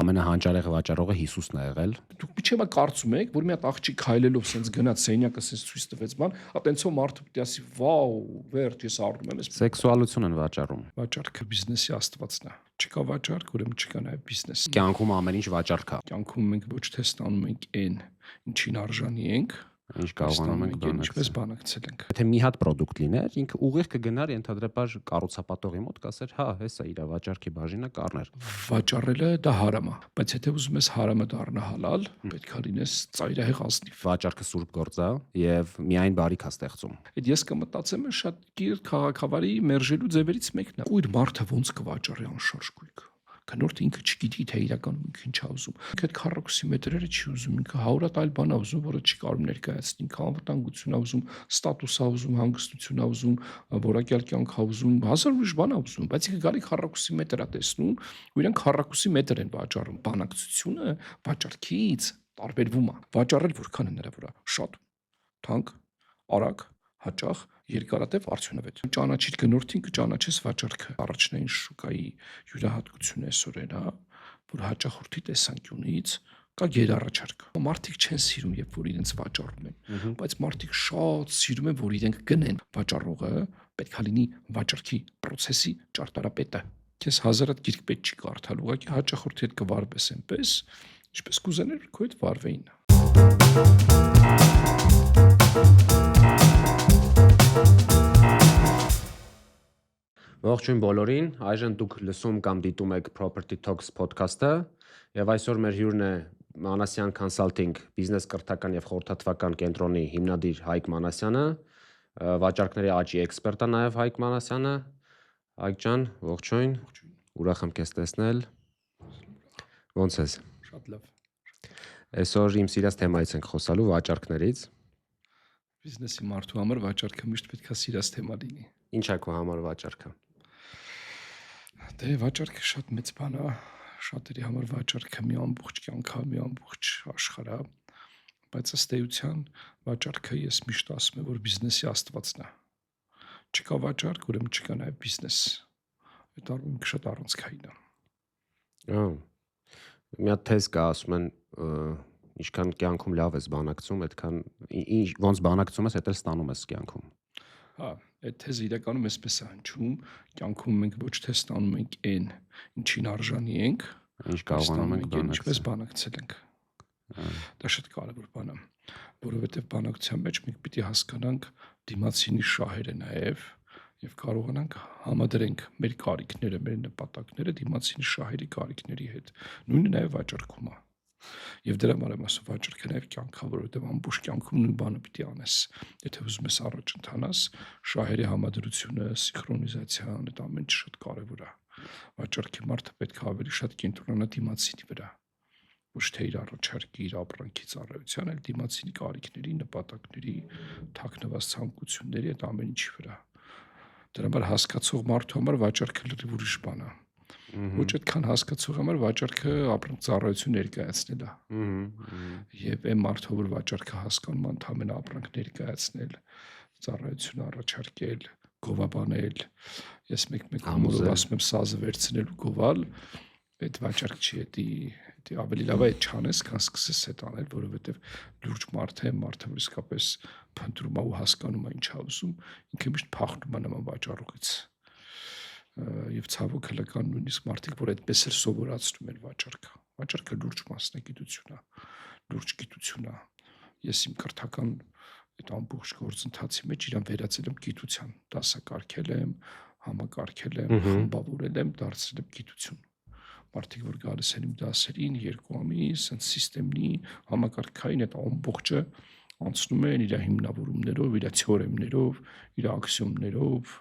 Ամենահանջարեղը վաճառողը Հիսուսն է եղել։ Դուք միջևա կարծում եք, որ մի հատ աղջիկ քայլելով սենց գնաց սենյակը սենց ցույց տվեց բան, այտենցով մարդը պետք է ասի՝ «Վաու, վերջ, ես առնում եմ»։ Սեքսուալություն են վաճառում։ Վաճառքը բիզնեսի աստվածն է։ Չկա վաճառք, ուրեմն չկա նաև բիզնես։ Կյանքում ամեն ինչ վաճառք է։ Կյանքում մենք ոչ թե ստանում ենք այն, ինչին արժանի ենք, Ինչ կարողանում ենք ինչպես բանակցել ենք։ Եթե մի հատ product լիներ, ինքը ուղիղ կգնար ենթադրաբար կառուցապատողի մոտ, կասեր, հա, հեսա իր վաճառքի բաժինը կառներ։ Վաճառելը դա հարամ է, բայց եթե ուզում ես հարամը դառնա հալալ, պետք է լինես ծայրահեղ ազնիվ։ Վաճառքը սուրբ գործ է եւ միայն բարիք է ստեղծում։ Այդ ես կմտածեմ շատ կիրթ քաղաքավարի մերժելու ձևերից մեկն է։ Ուր մարդը ոնց կվաճառի անշարժ գույք։ Քնորդ ինքը չգիտի թե իրականում ինքը ինչ է ուզում։ Ինքը այդ քառակուսի մետրերը չի ուզում, ինքը 100 այլ բան է ուզում, որը չի կարող ներկայացնել։ Ինքը անվտանգություն է ուզում, ստատուս է ուզում, հանգստություն է ուզում, որակյալ կյանք է ուզում, հազար ուրիշ բան է ուզում, բայց ինքը գալի քառակուսի մետր է տեսնում, ու իրենք քառակուսի մետր են վաճառում։ Բանակցությունը վաճառքից տարբերվում է։ Վաճառել որքան է նրա վրա։ Շատ թանկ, արագ, հաճախ, երկարատև, արդյունավետ։ Ճանաչիր գնորդին կճանաչես վաճառքը։ Առաջնային շուկայի յուրահատկությունը այսօրն է, որ հաճախորդի տեսանկյունից կա գերառաջարկ։ Մարդիկ չեն սիրում, երբ որ իրենց վաճառում են, բայց մարդիկ շատ սիրում են, որ իրենք գնեն։ Վաճառողը պետք է լինի վաճառքի process-ի ճարտարապետը։ Քեզ 1000 հատ գիրք պետք չի կարդալ, ուղղակի հաճախորդի հետ կվարվես այնպես, ինչպես կուզենար քո հետ վարվեին։ Ողջույն բոլորին, այժմ դուք լսում կամ դիտում եք Property Talks podcast-ը եւ այսօր մեր հյուրն է Մանասյան Consulting բիզնես կրթական եւ խորհրդատվական կենտրոնի հիմնադիր Հայկ Մանասյանը, վաճառքների աճի էքսպերտ է նաեւ Հայկ Մանասյանը։ Հայկ ջան, ողջույն։ Ուրախ եմ քեզ տեսնել։ Ոնց ես։ Շատ լավ։ Այսօր իմ սիրած թեմայից ենք խոսալու վաճառքներից։ Բիզնեսի մարդու համար վաճառքը միշտ պետք է սիրած թեմա լինի։ Ինչ է քո համար վաճառքը։ Դե վաճառքը շատ մեծ բան է, շատերի համար վաճառքը մի ամբողջ կյանք է, մի ամբողջ աշխարհ է, բայց ըստ էության վաճառքը ես միշտ ասում եմ, որ բիզնեսի աստվածն է։ Չկա վաճառք, ուրեմն չկա նաև բիզնես։ Այդ առումից շատ առանցքային է։ Ահա։ Մի հատ թեզ կա, ասում են, ինչքան կյանքում լավ ես բանակցում, այդքան ոնց բանակցում ես, այդ էլ ստանում ես կյանքում։ Հա, այդ թեզը իրականում էսպես է հնչում, կյանքում մենք ոչ թե ստանում ենք այն, ինչին արժանի ենք, Ինչ կարողանում ենք ինչպես բանակցել ենք։ Դա շատ կարևոր բան է, որովհետև բանակցության մեջ մենք պիտի հասկանանք դիմացինի շահերը նաև եւ կարողանանք համադրենք մեր կարիքները, մեր նպատակները դիմացինի շահերի կարիքների հետ։ Նույնը նաև վաճառքում է։ Եվ դրա համար եմ ասում, վաճառքը նաև կյանք է, որովհետև ամբողջ կյանքում նույն բանը պիտի անես։ Եթե ուզում ես առաջ ընթանաս, շահերի համադրությունը, սինխրոնիզացիան, այդ ամեն ինչ շատ կարևոր է։ Վաճառքի մարդը պետք է ավելի շատ կենտրոնանա դիմացինի վրա, ոչ թե իր առաջարկի, իր ապրանքի ծառայության, այլ դիմացինի կարիքների, նպատակների, թաքնված ցանկությունների, այդ ամեն ինչի վրա։ Դրա համար հասկացող մարդու համար վաճառքը լրիվ ուրիշ բան է։ Ոչ այդքան հասկացող համար վաճառքը ապրանք ծառայություն ներկայացնել է։ Եվ այն մարդը, որ վաճառքը հասկանում է, ընդհանրապես ապրանք ներկայացնել, ծառայություն առաջարկել, գովաբանել, ես մեկ համորով ասում եմ սազը վերցնել ու գովալ, այդ վաճառք չի, դա ավելի լավ է այդ չանես, քան սկսես այդ անել, որովհետև լուրջ մարդ է, մարդը որ իսկապես փնտրում է ու հասկանում է ինչ է ուզում, ինքը միշտ փախնում է նման վաճառողից։ Եվ ցավոք հլական նույնիսկ մարդիկ, որ այդպես էլ սովորացնում են վաճառքը։ Վաճառքը լուրջ մասնագիտություն է, լուրջ գիտություն է։ Ես իմ կրթական այդ ամբողջ գործընթացի մեջ իրան վերածել եմ գիտության, դասակարգել եմ, համակարգել եմ, խմբավորել եմ, դարձրել եմ գիտություն։ Մարդիկ, որ գալիս են իմ դասերին 2 ամիս, sense սիստեմնի համակարգային այդ ամբողջը անցնում են իր հիմնավորումներով, իր թեորեմներով, իր աքսիոմներով,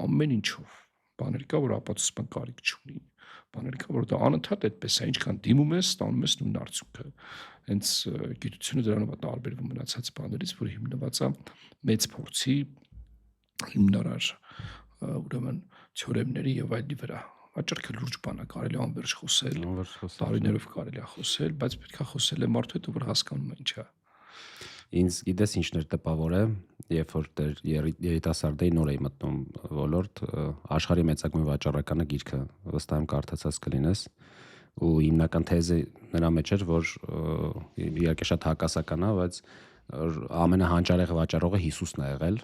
ամեն ինչով։ Բաներ կա, որ ապացուցման կարիք չունի։ Բաներ կա, որ դա անընդհատ այդպես է, ինչքան դիմում ես, ստանում ես նույն արդյունքը։ Հենց գիտությունը դրանով է տարբերվում մնացած բաներից, որ հիմնված է մեծ փորձի հիմնարար ուրեմն թեորեմների եւ այլնի վրա։ Վաճառքը լուրջ բան է, կարելի է անվերջ խոսել, տարիներով կարելի է խոսել, բայց պետք է խոսել է մարդու հետ, որ հասկանում է ինչ է։ Ինձ գիտես ինչն էր տպավոր է, երբ որ երիտասարդի նոր էի մտնում ոլորտ, աշխարհի մեծագույն վաճառականը գիրքը վստահ եմ կարդացած կլինես, ու հիմնական թեզը նրա մեջ էր, որ իհարկե շատ հակասական է, բայց ամենահանջարեղ վաճառողը Հիսուսն է եղել,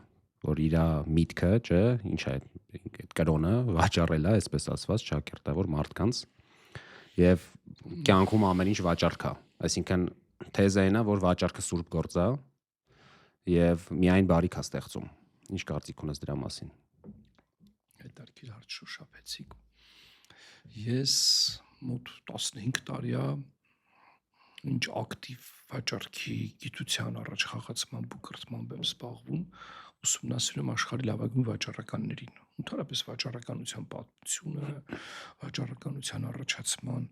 որ իր միտքը, չէ, ինչ է այդ կրոնը վաճառել է, այսպես ասված, ճակերտավոր մարդկանց եւ կյանքում ամեն ինչ վաճառք է, այսինքն թեզը այն է, որ վաճառքը սուրբ գործ է եւ միայն բարիք է ստեղծում։ Ինչ կարծիք ունես դրա մասին։ Հետարքիր հարց շոշափեցիք։ Ես մոտ 15 տարի է ինչ ակտիվ վաճառքի գիտության առաջ խաղացման ու կրթմամբ եմ զբաղվում, ուսումնասիրում աշխարհի լավագույն վաճառականներին, ընդհանրապես վաճառականության պատմությունը, վաճառականության առաջացման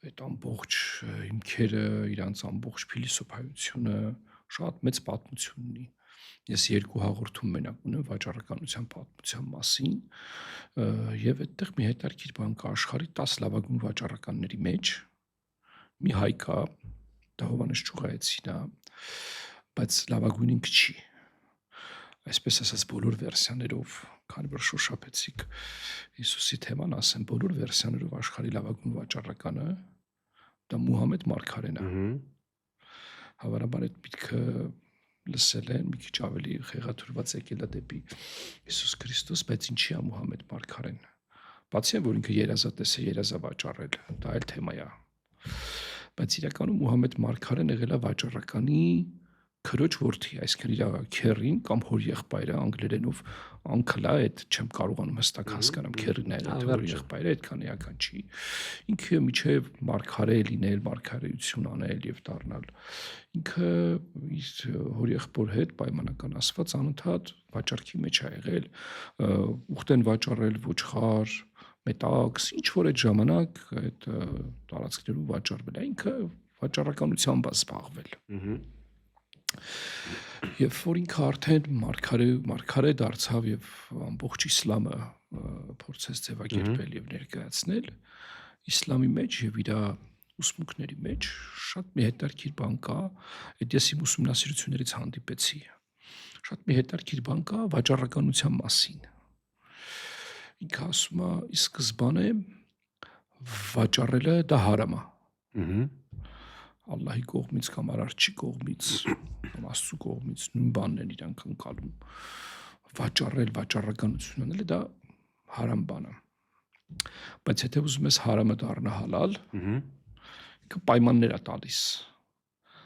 այդ ամբողջ հիմքերը, իրանց ամբողջ փիլիսոփայությունը շատ մեծ պատմություն ունի։ Ես 2 հաղորդում մենակ ունեմ վաճառականության պատմության մասին, եւ այդտեղ մի հետարքիր բան կա աշխարհի 10 լավագույն վաճառականների մեջ մի հայ կա, դա Հովհաննես Ճուղայեցին է, բայց լավագույն ինքը չի։ Այսպես ասած բոլոր վերսիաներով, քանի որ շոշափեցիք Հիսուսի թեման, ասեմ բոլոր վերսիաներով աշխարհի լավագույն վաճառականը դա Մուհամեդ Մարգարեն է։ Հավանաբար այդ միտքը լսել են, մի քիչ ավելի խեղաթյուրված եկել է դեպի Հիսուս Քրիստոս, բայց ինչի է Մուհամեդ Մարգարեն։ Բացի այն, որ ինքը երազատես է, երազավաճառել, դա այլ թեմա է։ Բայց իրականում Մուհամեդ Մարգարեն եղել է վաճառականի քրոջ որդի, այսինքն իր քերին կամ հոր եղբայրը անգլերենով uncle է, այդ չեմ կարողանում հստակ հասկանամ քերին է, թե հոր եղբայրը այդքան էական չի։ Ինքը միջև մարգարե լինել, մարգարեություն անել եւ դառնալ։ Ինքը իր հոր եղբոր հետ պայմանական ասված անընդհատ վաճառքի մեջ է եղել, ուխտեն վաճառել, ոչխար, մետաքս, ինչ որ այդ ժամանակ այդ տարածքներում վաճառվել է, ինքը վաճառականությամբ է զբաղվել։ Եվ որ ինքը արդեն մարգարե դարձավ եւ ամբողջ իսլամը փորձեց ձևակերպել եւ ներկայացնել, իսլամի մեջ եւ իր ուսմունքների մեջ շատ մի հետարքիր բան կա, այդ ես իմ ուսումնասիրություններից հանդիպեցի։ Շատ մի հետարքիր բան կա վաճառականության մասին։ Ինքը ասում է, ի սկզբանե վաճառելը դա հարամ է։ Ալլահի կողմից կամ արարչի կողմից կամ Աստծո կողմից նույն բանն են իրանք անցալում։ Վաճառել, վաճառականություն անել դա հարամ բան է։ Բայց եթե ուզում ես հարամը դառնա հալալ, ինքը պայմաններ է տալիս։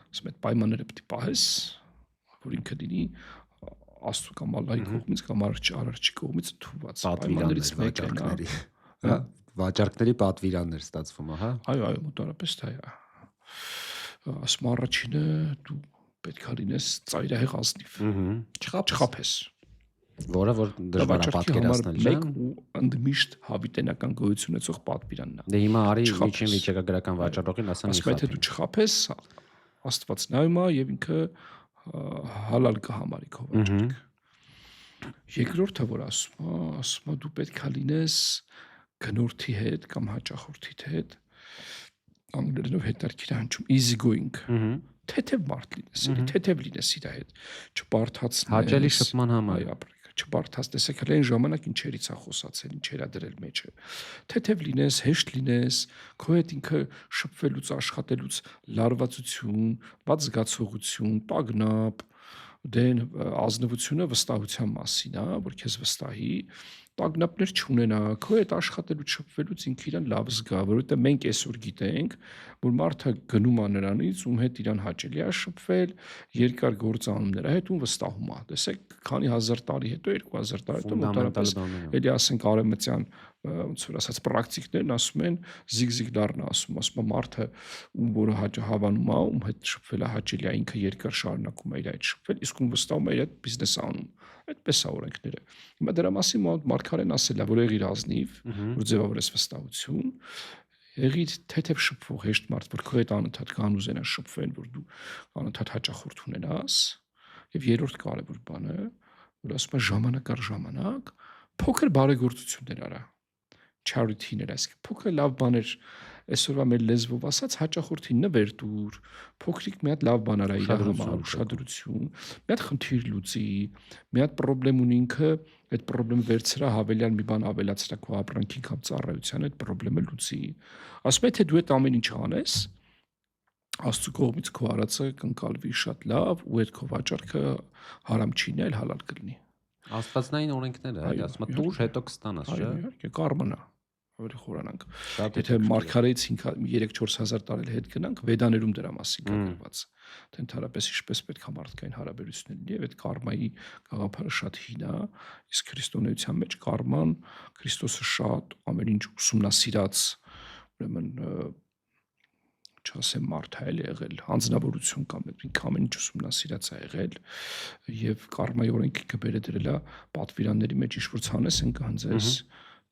Ասում այդ պայմանները պետք է պահես, որ ինքը լինի Աստծո կամ Ալլահի կողմից կամ արարչի կողմից թուված։ Պայմաններից մեկն է։ Վաճառքների պատվիրաններ ստացվում է, հա։ Այո, մոտավորապես դա է։ Ասում առաջինը դու պետք է լինես ծայրահեղ ազնիվ։ Չխափես։ Որը որ դժվար է պատկերացնել, չէ՞։ Մեկ ու ընդմիշտ հավիտենական գոյություն ունեցող պատվիրանն է։ Դե հիմա արի միջին վիճակագրական վաճառողին ասան ասում է թե դու չխափես, Աստված նայում է եւ ինքը հալալ կհամարի քո վաճառքը։ Երկրորդը որ ասում է դու պետք է լինես գնորդի հետ կամ հաճախորդիդ հետ անգլերենով հետարքիր հնչում easy going, թեթև մարդ լինես, թեթև լինես իր հետ, չբարթացնես, հաճելի շփման համար, չբարթաց, տեսեք հենց այն ժամանակ ինչերից է խոսացել, ինչեր է դրել մեջը, թեթև լինես, հեշտ լինես, քո հետ ինքը շփվելուց, աշխատելուց լարվածություն, բաց զգացողություն, տագնապ, դեն ազնվությունը վստահության մասին է, որ քեզ վստահի, տագնապներ չունենա, քո հետ աշխատելուց շփվելուց ինքը իրան լավ զգա, որովհետեւ մենք այսօր գիտենք, որ մարդը գնում է նրանից, ում հետ իրան հաճելի է շփվել, երկար գործ անում նրա հետ ու վստահում է։ Տեսեք, քանի հազար տարի հետո, 2000 տարի հետո մոտավորապես էլի ասենք արևմտյան ոնց որ ասած պրակտիկներն ասում են զիգ դառնա, ասում մարդը ում որը հավանում է, ում հետ շփվել է հաճելի է, ինքը երկար շարունակում է իր այդ շփվել, իսկ ում վստահում է իր այդ բիզնես անում։ Այդպես է օրենքները։ Հիմա դրա մասին Մարգարեն ասել է, որ եղիր ազնիվ, որ ձևավորես վստահություն, եղիր թեթև շփվող հեշտ մարդ, որ քո հետ անընդհատ կան ուզենա շփվել, որ դու անընդհատ հաճախորդ ունենաս, եւ երրորդ կարևոր բանը, որ ասում է ժամանակ առ ժամանակ փոքր բարեգործություններ արա, charity-ներ, այսինքն փոքր լավ բաներ այսօրվա մեր լեզվով ասած հաճախորդին նվեր տուր, փոքրիկ մի հատ լավ բան արա իր համար, ուշադրություն, մի հատ խնդիր լուծի, մի հատ խնդրեմ ունի ինքը, այդ խնդրեմը վերցրա հավելյալ մի բան ավելացրա քո ապրանքին կամ ծառայության, այդ խնդրեմը լուծի։ Ասում եմ, թե դու այդ ամեն ինչ անես, Աստծո կողմից քո արածը կընկալվի շատ լավ ու այդ քո վաճառքը հարամ չի նել, հալալ կլինի։ Աստվածնային օրենքները, այլ ասում եմ, դուր հետո կստանաս, չէ՞։ Իհարկե, կարմն է, ավելի խորանանք։ Շատ Եթե մարգարեից 3-4 հազար տարի հետ գնանք, վեդաներում դրա մասին կա գրված։ Թե ընդհանրապես ինչպես պետք է մարդկային հարաբերություններ լինի, եւ այդ կարմայի գաղափարը շատ հին է, իսկ քրիստոնեության մեջ կարման Քրիստոսը շատ ամեն ինչ ուսումնասիրած, ուրեմն չասեմ մարդ է եղել, հանձնավորություն կամ ամեն ինչ ուսումնասիրած է եղել եւ կարմայի օրենքը կբերե դրելա պատվիրանների մեջ ինչ որ ցանես են կանձես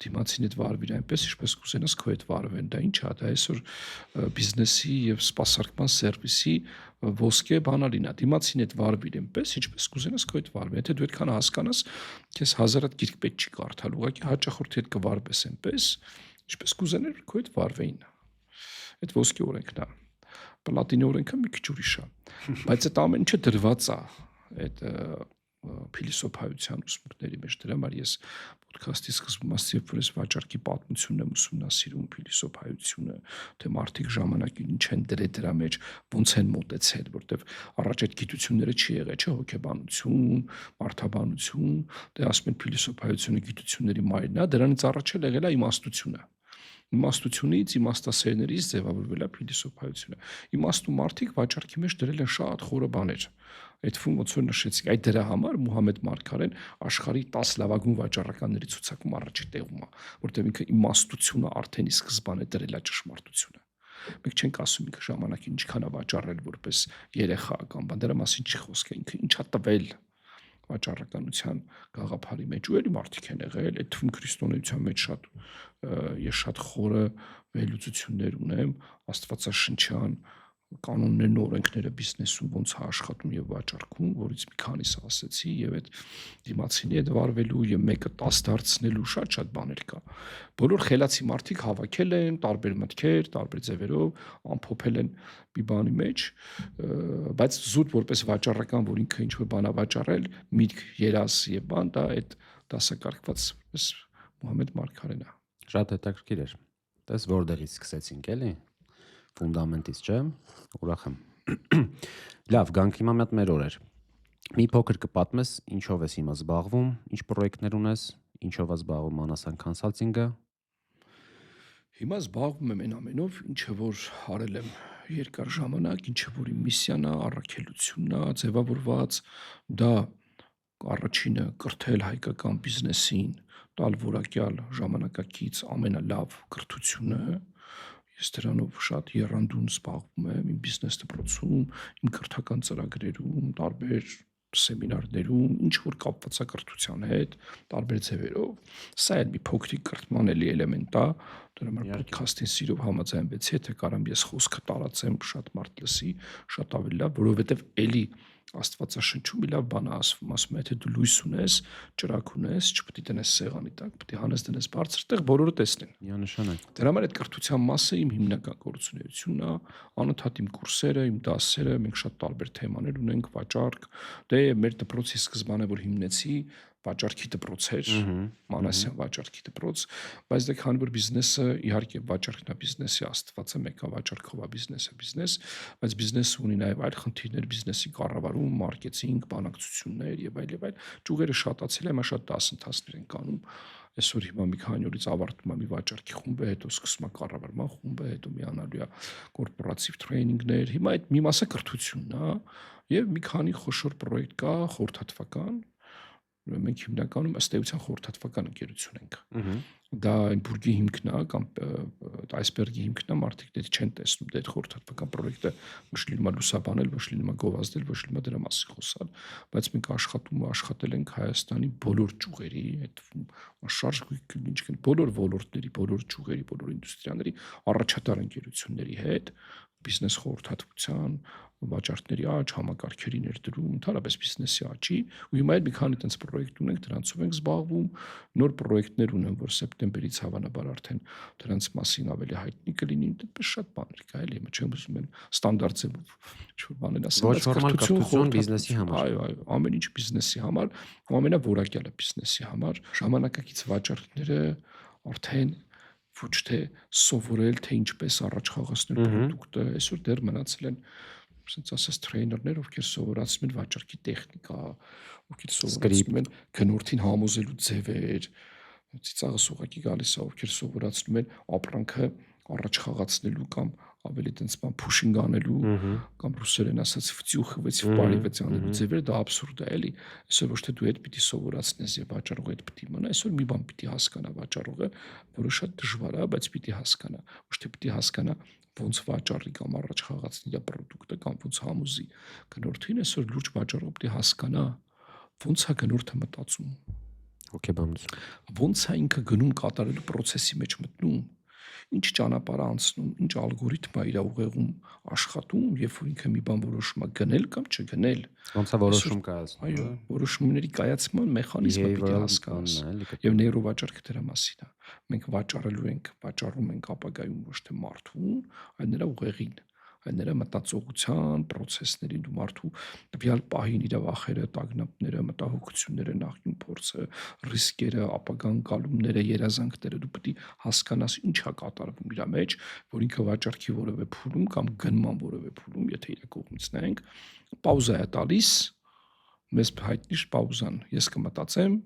դիմացին այդ վարվիր այնպես ինչպես կուզենաս քո այդ վարվեն դա ինչ է դա այսօր բիզնեսի եւ սպասարկման սերվիսի ոսկե բանալին է դիմացին այդ վարվիր այնպես ինչպես կուզենաս քո այդ վարվեն եթե դու այդքան հասկանաս քեզ հազարատ գիրք պետք չի կարդալ ուղղակի հաճախորդի հետ կվարվես այնպես ինչպես կուզենար քո այդ վարվեին այդ ոսկե օրենքն է պլատինի օրենքը մի քիչ ուրիշ է բայց այդ ամեն ինչը դրված է այդ փիլիսոփայության ուսմունքների մեջ դրա համար ես ոդքասթի սկզբում ասացի որ ես վաճառքի պատմությունն եմ ուսումնասիրում փիլիսոփայությունը թե մարդիկ ժամանակին ինչ են դրել դրա մեջ ոնց են մոտեցել որտեվ առաջ այդ գիտությունները չի եղել չէ հոգեբանություն մարդաբանություն դե ասում են փիլիսոփայությունը գիտությունների մայրն է դրանից առաջ էլ եղել է իմաստությունը իմաստությունից, իմաստասերներից ձևավորվել է փիլիսոփայությունը։ Իմաստու մարդիկ վաճառքի մեջ դրել են շատ խորը բաներ։ Այդ ֆում ոնց որ նշեցիք, այդ դրա համար Մուհամեդ Մարգարեն աշխարհի 10 լավագույն վաճառականների ցուցակում առաջի տեղում է, որտեղ ինքը իմաստությունը արդեն ի սկզբանե դրել է ճշմարտությունը։ Մենք չենք ասում ինքը ժամանակին ինչքան է վաճառել որպես երեխա կամ բան դրա մասին չի խոսք, ինքը ինչա տվել վաճառականության գաղափարի մեջ ու էլի մարդիկ են եղել այդ թվում քրիստոնեության մեջ շատ ես շատ խորը վերլուծություններ ունեմ աստվածաշնչյան կանոններն ու օրենքները բիզնեսում ոնց է աշխատում եւ վաճառքում որից մի քանիսը ասեցի եւ այդ դիմացինի հետ վարվելու եւ մեկը 10 դարձնելու շատ բաներ կա բոլոր խելացի մարդիկ հավաքել են տարբեր մտքեր տարբեր ձևերով ամփոփել են մի բանի մեջ բայց զուտ որպես վաճառական որ ինքը ինչ որ բան է վաճառել միտք երաս եւ բան դա այդ դասակարգված որպես Մուհամեդ Մարգարեն է շատ հետաքրքիր էր տես որտեղից սկսեցինք էլի ֆունդամենտից չէ ուրախ եմ լավ գանք հիմա մի հատ մեր օրեր մի փոքր կպատմես ինչով ես հիմա զբաղվում ինչ պրոյեկտներ ունես ինչով ես զբաղվում Manasyan Consulting-ը հիմա զբաղվում եմ այն ամենով ինչը որ արել եմ երկար ժամանակ ինչը որ իմ միսիան է առաքելությունն է ձևավորված դա առաջինը կրթել հայկական բիզնեսին տալ որակյալ ժամանակակից ամենալավ կրթությունը ես դրանով շատ եռանդուն զբաղվում եմ իմ բիզնես դպրոցում իմ կրթական ծրագրերում տարբեր սեմինարներում ինչ որ կապված է կրթության հետ տարբեր ձևերով սա էլ մի փոքրիկ կրթման էլի էլեմենտ է դրա համար ոդքասթին սիրով համաձայնվեցի եթե կարամ ես խոսքը տարածեմ շատ մարդ լսի շատ ավելի լավ որովհետև էլի Աստվածաշնչում մի լավ բան ասվում, ասում է, եթե դու լույս ունես, ճրագ ունես, չպետք է դնես սեղանի տակ, պետք է հանես դնես բարձր տեղ, բոլորը տեսնեն։ Միանշանակ։ Դրա համար այդ կրթության մասը իմ հիմնական գործունեությունն է, անընդհատ իմ կուրսերը, իմ դասերը, մենք շատ տարբեր թեմաներ ունենք, վաճառք, դե մեր դպրոցի սկզբանե որ հիմնեցի, վաճառքի դպրոց էր, Մանասյան վաճառքի դպրոց, բայց դե քանի որ բիզնեսը իհարկե վաճառքն է բիզնեսի աստվածը, մեկը վաճառքով է բիզնեսը բիզնես, բայց բիզնեսը ունի նաև այլ խնդիրներ, բիզնեսի կառավարում, մարքեթինգ, բանակցություններ եւ այլ, ճյուղերը շատացել են, շատ դասընթացներ են կանում։ Այսօր հիմա մի քանի օրից ավարտվում է մի վաճառքի խումբը, հետո սկսվում է կառավարման խումբը, հետո միանալու է կորպորատիվ տրեյնինգներ։ Հիմա այդ մի մասը կրթությունն է եւ մի քանի խոշոր պրոյեկտ կա խորհրդատվական մենք հիմնականում ըստ էության խորհրդատվական ընկերություն ենք։ Դա այն բուրգի հիմքն է կամ այսբերգի հիմքն է, մարդիկ դեռ չեն տեսնում դե այդ խորհրդատվական պրոյեկտը ոչ լինում է լուսաբանել, ոչ լինում է գովազդել, ոչ լինում է դրա մասին խոսալ, բայց մենք աշխատել ենք Հայաստանի բոլոր ճյուղերի, այդ շարժ ինչ բոլոր ոլորտների, բոլոր ճյուղերի, բոլոր ինդուստրիաների առաջատար ընկերությունների հետ բիզնես խորհրդատվության, վաճառքների աճ, համակարգերի ներդրում, ընդհանրապես բիզնեսի աճի ու հիմա էլ մի քանի տենց պրոյեկտ ունենք, դրանցով ենք զբաղվում, նոր պրոյեկտներ ունեմ, որ սեպտեմբերի հոկտեմբերից հավանաբար արդեն դրանց մասին ավելի հայտնի կլինի, դեպի շատ բաներ կա, էլի, չեմ ուզում են ստանդարտ ձևով ինչ-որ բաներ ասեմ, Ոչ ֆորմալ կրթություն բիզնեսի համար։ Այո, ամեն ինչ բիզնեսի համար, ու ամենավորակյալը բիզնեսի համար, ժամանակակից վաճառքները արդեն ոչ թե սովորել, թե ինչպես առաջ խաղացնել պրոդուկտը, այսօր դեռ մնացել են ասենց ասած տրեյներներ, ովքեր սովորացնում են վաճառքի տեխնիկա, ովքեր սովորացնում են գնորդին համոզելու ձևեր, ծիծաղս ուղղակի գալիս է, ովքեր սովորացնում են ապրանքը առաջ խաղացնելու կամ ավելի տենց բան pushing անելու կամ ռուսերեն ասած վծյուխվեց վարիվեց անելու ձևերը, դա աբսուրդ է, էլի։ Այսօր ոչ թե դու այդ պիտի սովորացնես եւ վաճառողը այդ պիտի մնա, այսօր մի բան պիտի հասկանա վաճառողը, որը շատ դժվար է, բայց պիտի հասկանա, ոչ թե պիտի հասկանա ոնց վաճառի կամ առաջ խաղացնի իր պրոդուկտը կամ ոնց համոզի գնորդին, այսօր լուրջ վաճառող պիտի հասկանա ոնց է գնորդը մտածում, հոգեբանություն, ոնց է ինքը գնում կատարելու process-ի մեջ մտնում, ինչ ճանապարհ անցնում, ինչ ալգորիթմ է իր ուղեղում աշխատում, երբ որ ինքը մի բան որոշում է գնել կամ չգնել, ոնց է որոշում կայացնում, այո, որոշումների կայացման մեխանիզմը պիտի հասկանաս, եւ նեյրովաճառքը դրա մասին է։ Մենք վաճառելու ենք, վաճառում ենք ապագայում ոչ թե մարդուն, այլ նրա ուղեղին, այլ նրա մտածողության process-ներին, դու մարդու տվյալ պահին իր վախերը, տագնապները, մտահոգությունները, նախին փորձը, ռիսկերը, ապագան գալումները, երազանքները, դու պետք է հասկանաս ինչ է կատարվում իր մեջ, որ ինքը վաճառքի որևէ փուլում կամ գնման որևէ փուլում, եթե իր կողմից նայենք, պաուզա է տալիս, մեզ հայտնի է պաուզան, ես կմտածեմ,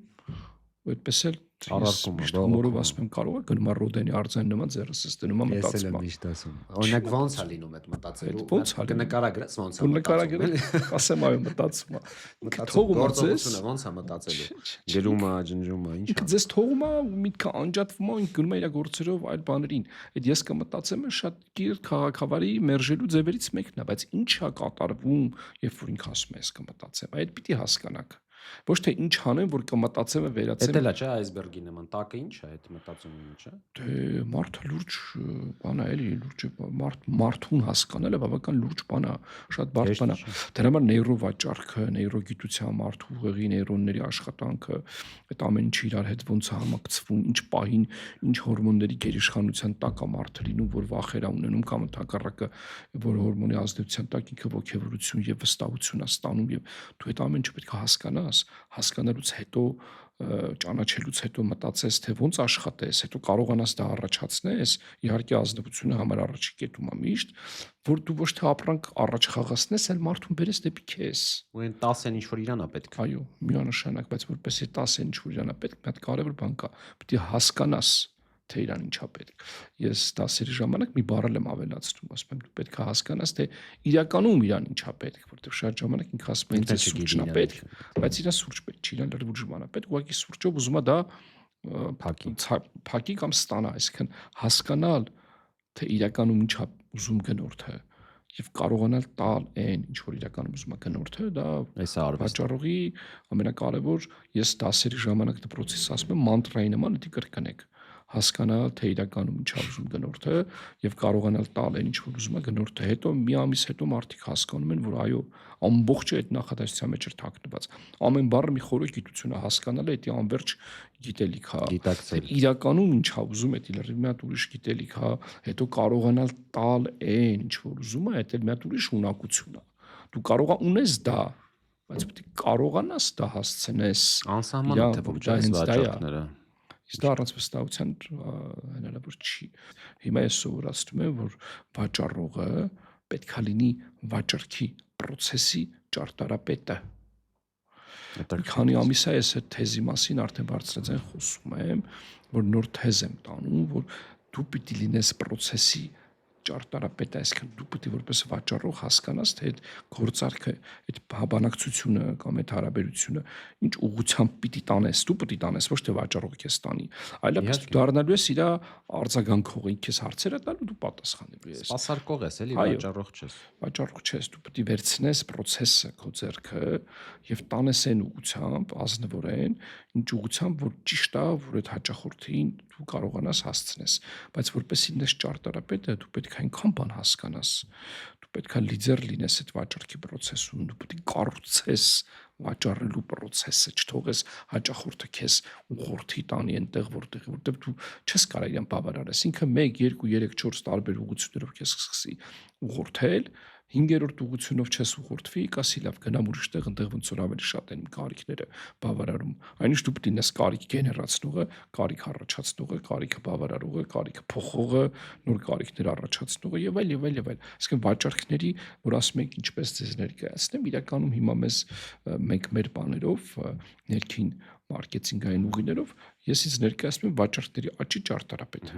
այդպես էլ առարկում ասում եմ կարող է գնում ռոդենի արձան նման ձեռս ես դնում եմ մտածում։ Ես էլ եմ միշտ ասում։ Օրինակ ոնց է լինում այդ մտածելու։ Ոնց է կնկարագրես ոնց է մտածում։ Նկարագրել, ասեմ այո մտածում է։ Թողում է ձեզ ոնց է մտածելու։ Գերում է, ջնջում է, ինչ է։ Ձեզ թողում է, միտքը անջատվում է, գնում է իր գործերով այլ բաներին։ Այդ ես կմտածեմ շատ կիրթ քաղաքավարի մերժելու ձևերից մեկն է, բայց ինչ է կատարվում, երբ որ ինքը ասում է ես կմտածեմ, այդ պիտի հասկանաք։ Ոչ թե ինչ անեմ, որ կմտածեմ եւ վերացեմ։ Դա էլ է, չէ, այսբերգի նման, տակը ինչ է, այդ մտածումը ինչ է։ Դե մարդը լուրջ բան է, էլի լուրջ մարդուն հասկանելը բավական լուրջ բան է, շատ բարդ բան է։ Դրա համար նեյրովաճառքը, նեյրոգիտության մարդու ուղեղի նեյրոնների աշխատանքը, այդ ամեն ինչը իրար հետ ոնց է համակցվում, ինչ պահին, ինչ հորմոնների գերիշխանության տակ է մարդը լինում, որ վախեր է ունենում կամ ընդհակառակը, որ հորմոնի ազդեցության տակ ինքը ոգևորություն եւ վստահություն է ստանում եւ դու այդ ամեն ինչը պետք է հասկանաս, հասկանալուց հետո ճանաչելուց հետո մտածես թե ոնց աշխատես, հետո կարողանաս դա առաջացնես, իհարկե ազնվությունը համար առաջի կետում է միշտ, որ դու ոչ թե ապրանք առաջ խաղացնես, այլ մարդուն բերես դեպի քեզ։ Ու այն 10-ն ինչ որ իրան է պետք։ Այո, միանշանակ, բայց որպեսզի 10-ն ինչ որ իրան է պետք, մի հատ կարևոր բան կա, պետք է հասկանաս թե իրան ինչա պետք։ Ես դասերի ժամանակ մի բառ եմ ավելացնում, ասում եմ դու պետք է հասկանաս թե իրականում իրան ինչա պետք, որտեղ շատ ժամանակ ինքը ասում է ինձ սուրճն է պետք, բայց իրա սուրճ պետք չի, իրան լրիվ ուրիշ բան է պետք, ուղղակի սուրճով ուզում է դա փակի կամ ստանա, այսինքն հասկանալ թե իրականում ինչա ուզում գնորդը եւ կարողանալ տալ այն ինչ որ իրականում ուզում է գնորդը, դա վաճառողի ամենակարևոր, ես դասերի ժամանակ դպրոցից ասում եմ մանտրայի նման դի կրկնեք, հասկանալ թե իրականում ինչա ուզում գնորդը եւ կարողանալ տալ այն ինչ որ ուզում է գնորդը, հետո մի ամիս հետո մարդիկ հասկանում են, որ այո, ամբողջը այդ նախադասության մեջ էր թաքնված, ամեն բառը մի խորը գիտություն է, հասկանալը դա անverջ գիտելիք է, իրականում ինչա ուզում է, դա լրիվ մի հատ ուրիշ գիտելիք է, հետո կարողանալ տալ այն ինչ որ ուզում է, դա մի հատ ուրիշ ունակություն է, դու կարող ես ունես դա, բայց պետք է կարողանաս դա հասցնես, անսահման է թե ոչ այս վաճառքները։ Իսկ դա առանց վստահության հնարավոր չի։ Հիմա ես սովորացնում եմ, որ վաճառողը պետք է լինի վաճառքի process-ի ճարտարապետը։ Քանի ամիս է ես այդ թեզի մասին արդեն բարձրաձայն խոսում եմ, որ նոր թեզ եմ տանում, որ դու պիտի լինես process-ի ճարտարապետը, այսինքն դու պետք է որպես վաճառող հասկանաս, թե այդ գործարքը, այդ բանակցությունը կամ այդ հարաբերությունը ինչ ուղղությամբ պիտի տանես, դու պետք է տանես, ոչ թե վաճառողը քեզ տանի, այլապես դու դառնալու ես իր արձագանքողը, քեզ հարցերը տալու, դու պատասխանելու ես։ Սպասարկող ես, էլի, վաճառող չես։ Վաճառող չես, դու պետք է վերցնես process-ը քո ձեռքը եւ տանես այն ուղղությամբ, ազնվորեն, ինչ ուղղությամբ, որ ճիշտ է, որ այդ հաճախորդին դու կարողանաս հասցնես, բայց որպեսզի լինես ճարտարապետը, դու պետք է այնքան բան հասկանաս, պետք է լիդեր լինես այդ վաճառքի process-ում, դու պետք է կառուցես վաճառելու process-ը, չթողես հաճախորդը քեզ ուղղորդի տանի այնտեղ, որտեղ դու չես կարող իրեն բավարարես։ Ինքը 1, 2, 3, 4 տարբեր ուղղություններով քեզ սկսի ուղղորդել, 5-րդ ուղղությունով չես ուղղորդվի, կասի լավ գնամ ուրիշ տեղ, այնտեղ ոնց որ ավելի շատ են կարիքները բավարարում։ Այնինչ դու պետք է լինես կարիք գեներացնողը, կարիք առաջացնողը, կարիքը բավարարողը, կարիքը փոխողը, նոր կարիքներ առաջացնողը եւ այլ։ Այսինքն վաճառքների, որ ասում ենք ինչպես ձեզ ներկայացնեմ, իրականում հիմա մեզ մենք մեր բաներով ներքին մարքեթինգային ուղիներով ես ինձ ներկայացնում եմ վաճառքների աճի ճարտարապետ։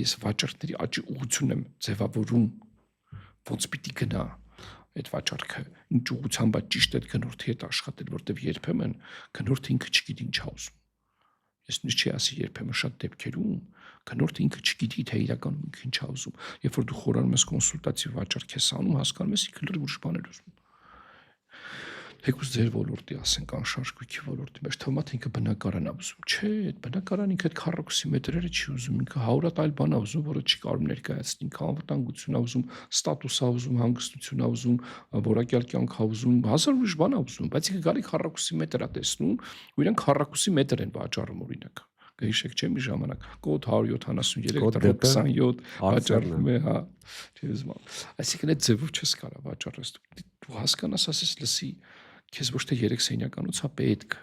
Ես վաճառքների աճի ուղղությունն եմ ձևավորում, ոնց պիտի գնա այդ վաճառքը, ինչ ուղղությամբ է ճիշտ այդ գնորդի հետ աշխատել, որտեվ երբեմն գնորդը ինքը չգիտի ինչ է ուզում։ Ես նույնիսկ չի ասի երբեմն շատ դեպքերում գնորդը ինքը չգիտի թե իրականում ինքը ինչ է ուզում։ Երբ որ դու խորանում ես կոնսուլտատիվ վաճառք ես անում, հասկանում ես ինքը լրիվ ուրիշ բաներ ուզում։ Թեկուզ ձեր ոլորտի, ասենք անշարժույթի ոլորտի մեջ թվում է թե ինքը բնակարան է ուզում։ Չէ, այդ բնակարանը ինքը այդ քառակուսի մետրերը չի ուզում, ինքը 100 այլ բան է ուզում, որը չի կարող ներկայացնել, ինքը անվտանգություն է ուզում, ստատուս է ուզում, հանգստություն է ուզում, որակյալ կյանք է ուզում, հազար ուրիշ բան է ուզում, բայց ինքը գալի քառակուսի մետր է տեսնում, ու իրենք քառակուսի մետր են վաճառում օրինակ։ Գիշեք չէ մի ժամանակ կոդ 173 27 վաճառում է, հա, չի ուզում։ Այսինքն այդ ձևով չես կարող վաճառես, դու հասկանաս, ասես լսի քեզ ոչ թե 3 սենյականոց է պետք,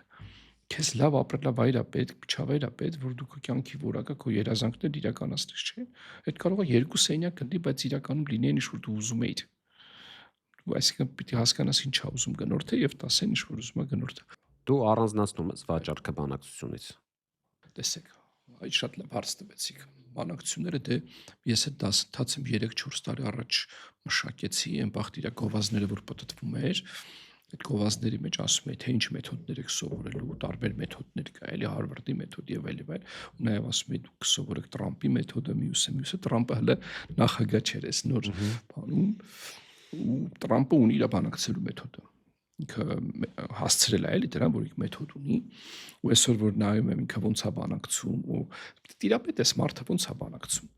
քեզ լավ ապրելավայր է պետք, միջավայր է պետք, որ դու քո կյանքի որակը, քո երազանքներն իրականացնես, չէ՞։ Այդ կարող է 2 սենյակ լինի, բայց իրականում լինեն ինչ որ դու ուզում էիր։ Դու այսինքն պիտի հասկանաս ինչ է ուզում գնորդը եւ տասեն ինչ որ ուզում է գնորդը։ Դու առանձնացնում ես վաճառքը բանակցությունից։ Տեսեք, այդ շատ լավ հարց տվեցիք։ Բանակցությունները դե ես այդ դասընթացը 3-4 տարի առաջ մշակեցի, այն բախտիրա գովազները, որ պատտվում էր, այդ գովազների մեջ ասում է թե ինչ մեթոդներ եք սովորելու, տարբեր մեթոդներ կա, էլի Հարվարդի մեթոդ եւ այլ, ու նաեւ ասում է դուք սովորեք Տրամպի մեթոդը, մյուսը Տրամպը հələ նախագահ չէր այս նոր բանում, ու Տրամպը ունի իր բանակցելու մեթոդը։ Ինքը հասցրել է էլի դրան, որ ինքը մեթոդ ունի, ու այսօր որ նայում եմ ինքը ոնց է բանակցում, ու տիրապետ էս մարդը ոնց է բանակցում,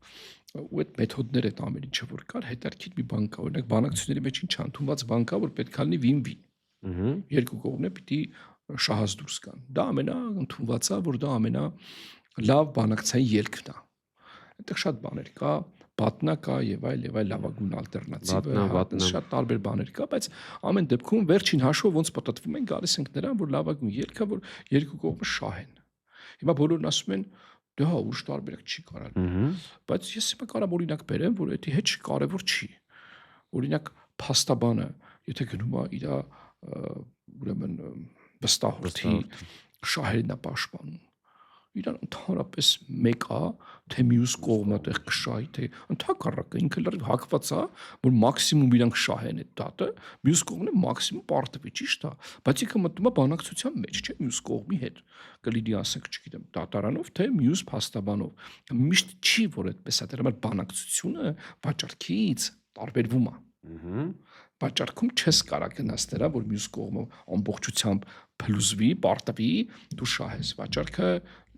ու այդ մեթոդները այդ ամեն ինչը որ կար, հետարքիդ մի բան կա, օրինակ բանակցությունների մեջ ինչ ընդունված բան կա, որ պետք է լինի win-win։ Երկու կողմները պիտի շահած դուրս գան։ Դա ամենաընդունվածը, որ դա ամենալավ բանակցային ելքն է։ Այդտեղ շատ բաներ կա, պատնա կա եւ այլ լավագույն ալտերնատիվը, շատ տարբեր բաներ կա, բայց ամեն դեպքում վերջին հաշվով ոնց պատտվում են, գալիս ենք նրան, որ լավագույն ելքը, որ երկու կողմը շահեն։ Հիմա բոլորն ասում են, դե հա, ուրիշ տարբերակ չի կարալ։ Բայց ես հիմա կարամ օրինակ բերեմ, որ դա հետ կարևոր չի։ Օրինակ փաստաբանը, եթե գնում է իր ուրեմն վստահորդի շահերն է պաշտպանում, իրան ընդհանրապես մեկ է, թե մյուս կողմը տեղ կշահի, թե ընդհակառակը ինքը լրիվ հակված է, որ մաքսիմում իրանք շահեն այդ դատը, մյուս կողմն է մաքսիմում պարտվի, ճիշտ է, բայց ինքը մտնում է բանակցության մեջ, չէ՞, մյուս կողմի հետ։ Կլինի ասենք, չգիտեմ, դատարանով, թե մյուս փաստաբանով։ Միշտ չի, որ այդպես է, դրա համար բանակցությունը վաճառքից տարբերվում է։ Վաճառքում չես կարող գնաս դրա, որ մյուս կողմը ամբողջությամբ փլուզվի, պարտվի, դու շահես։ Վաճառքը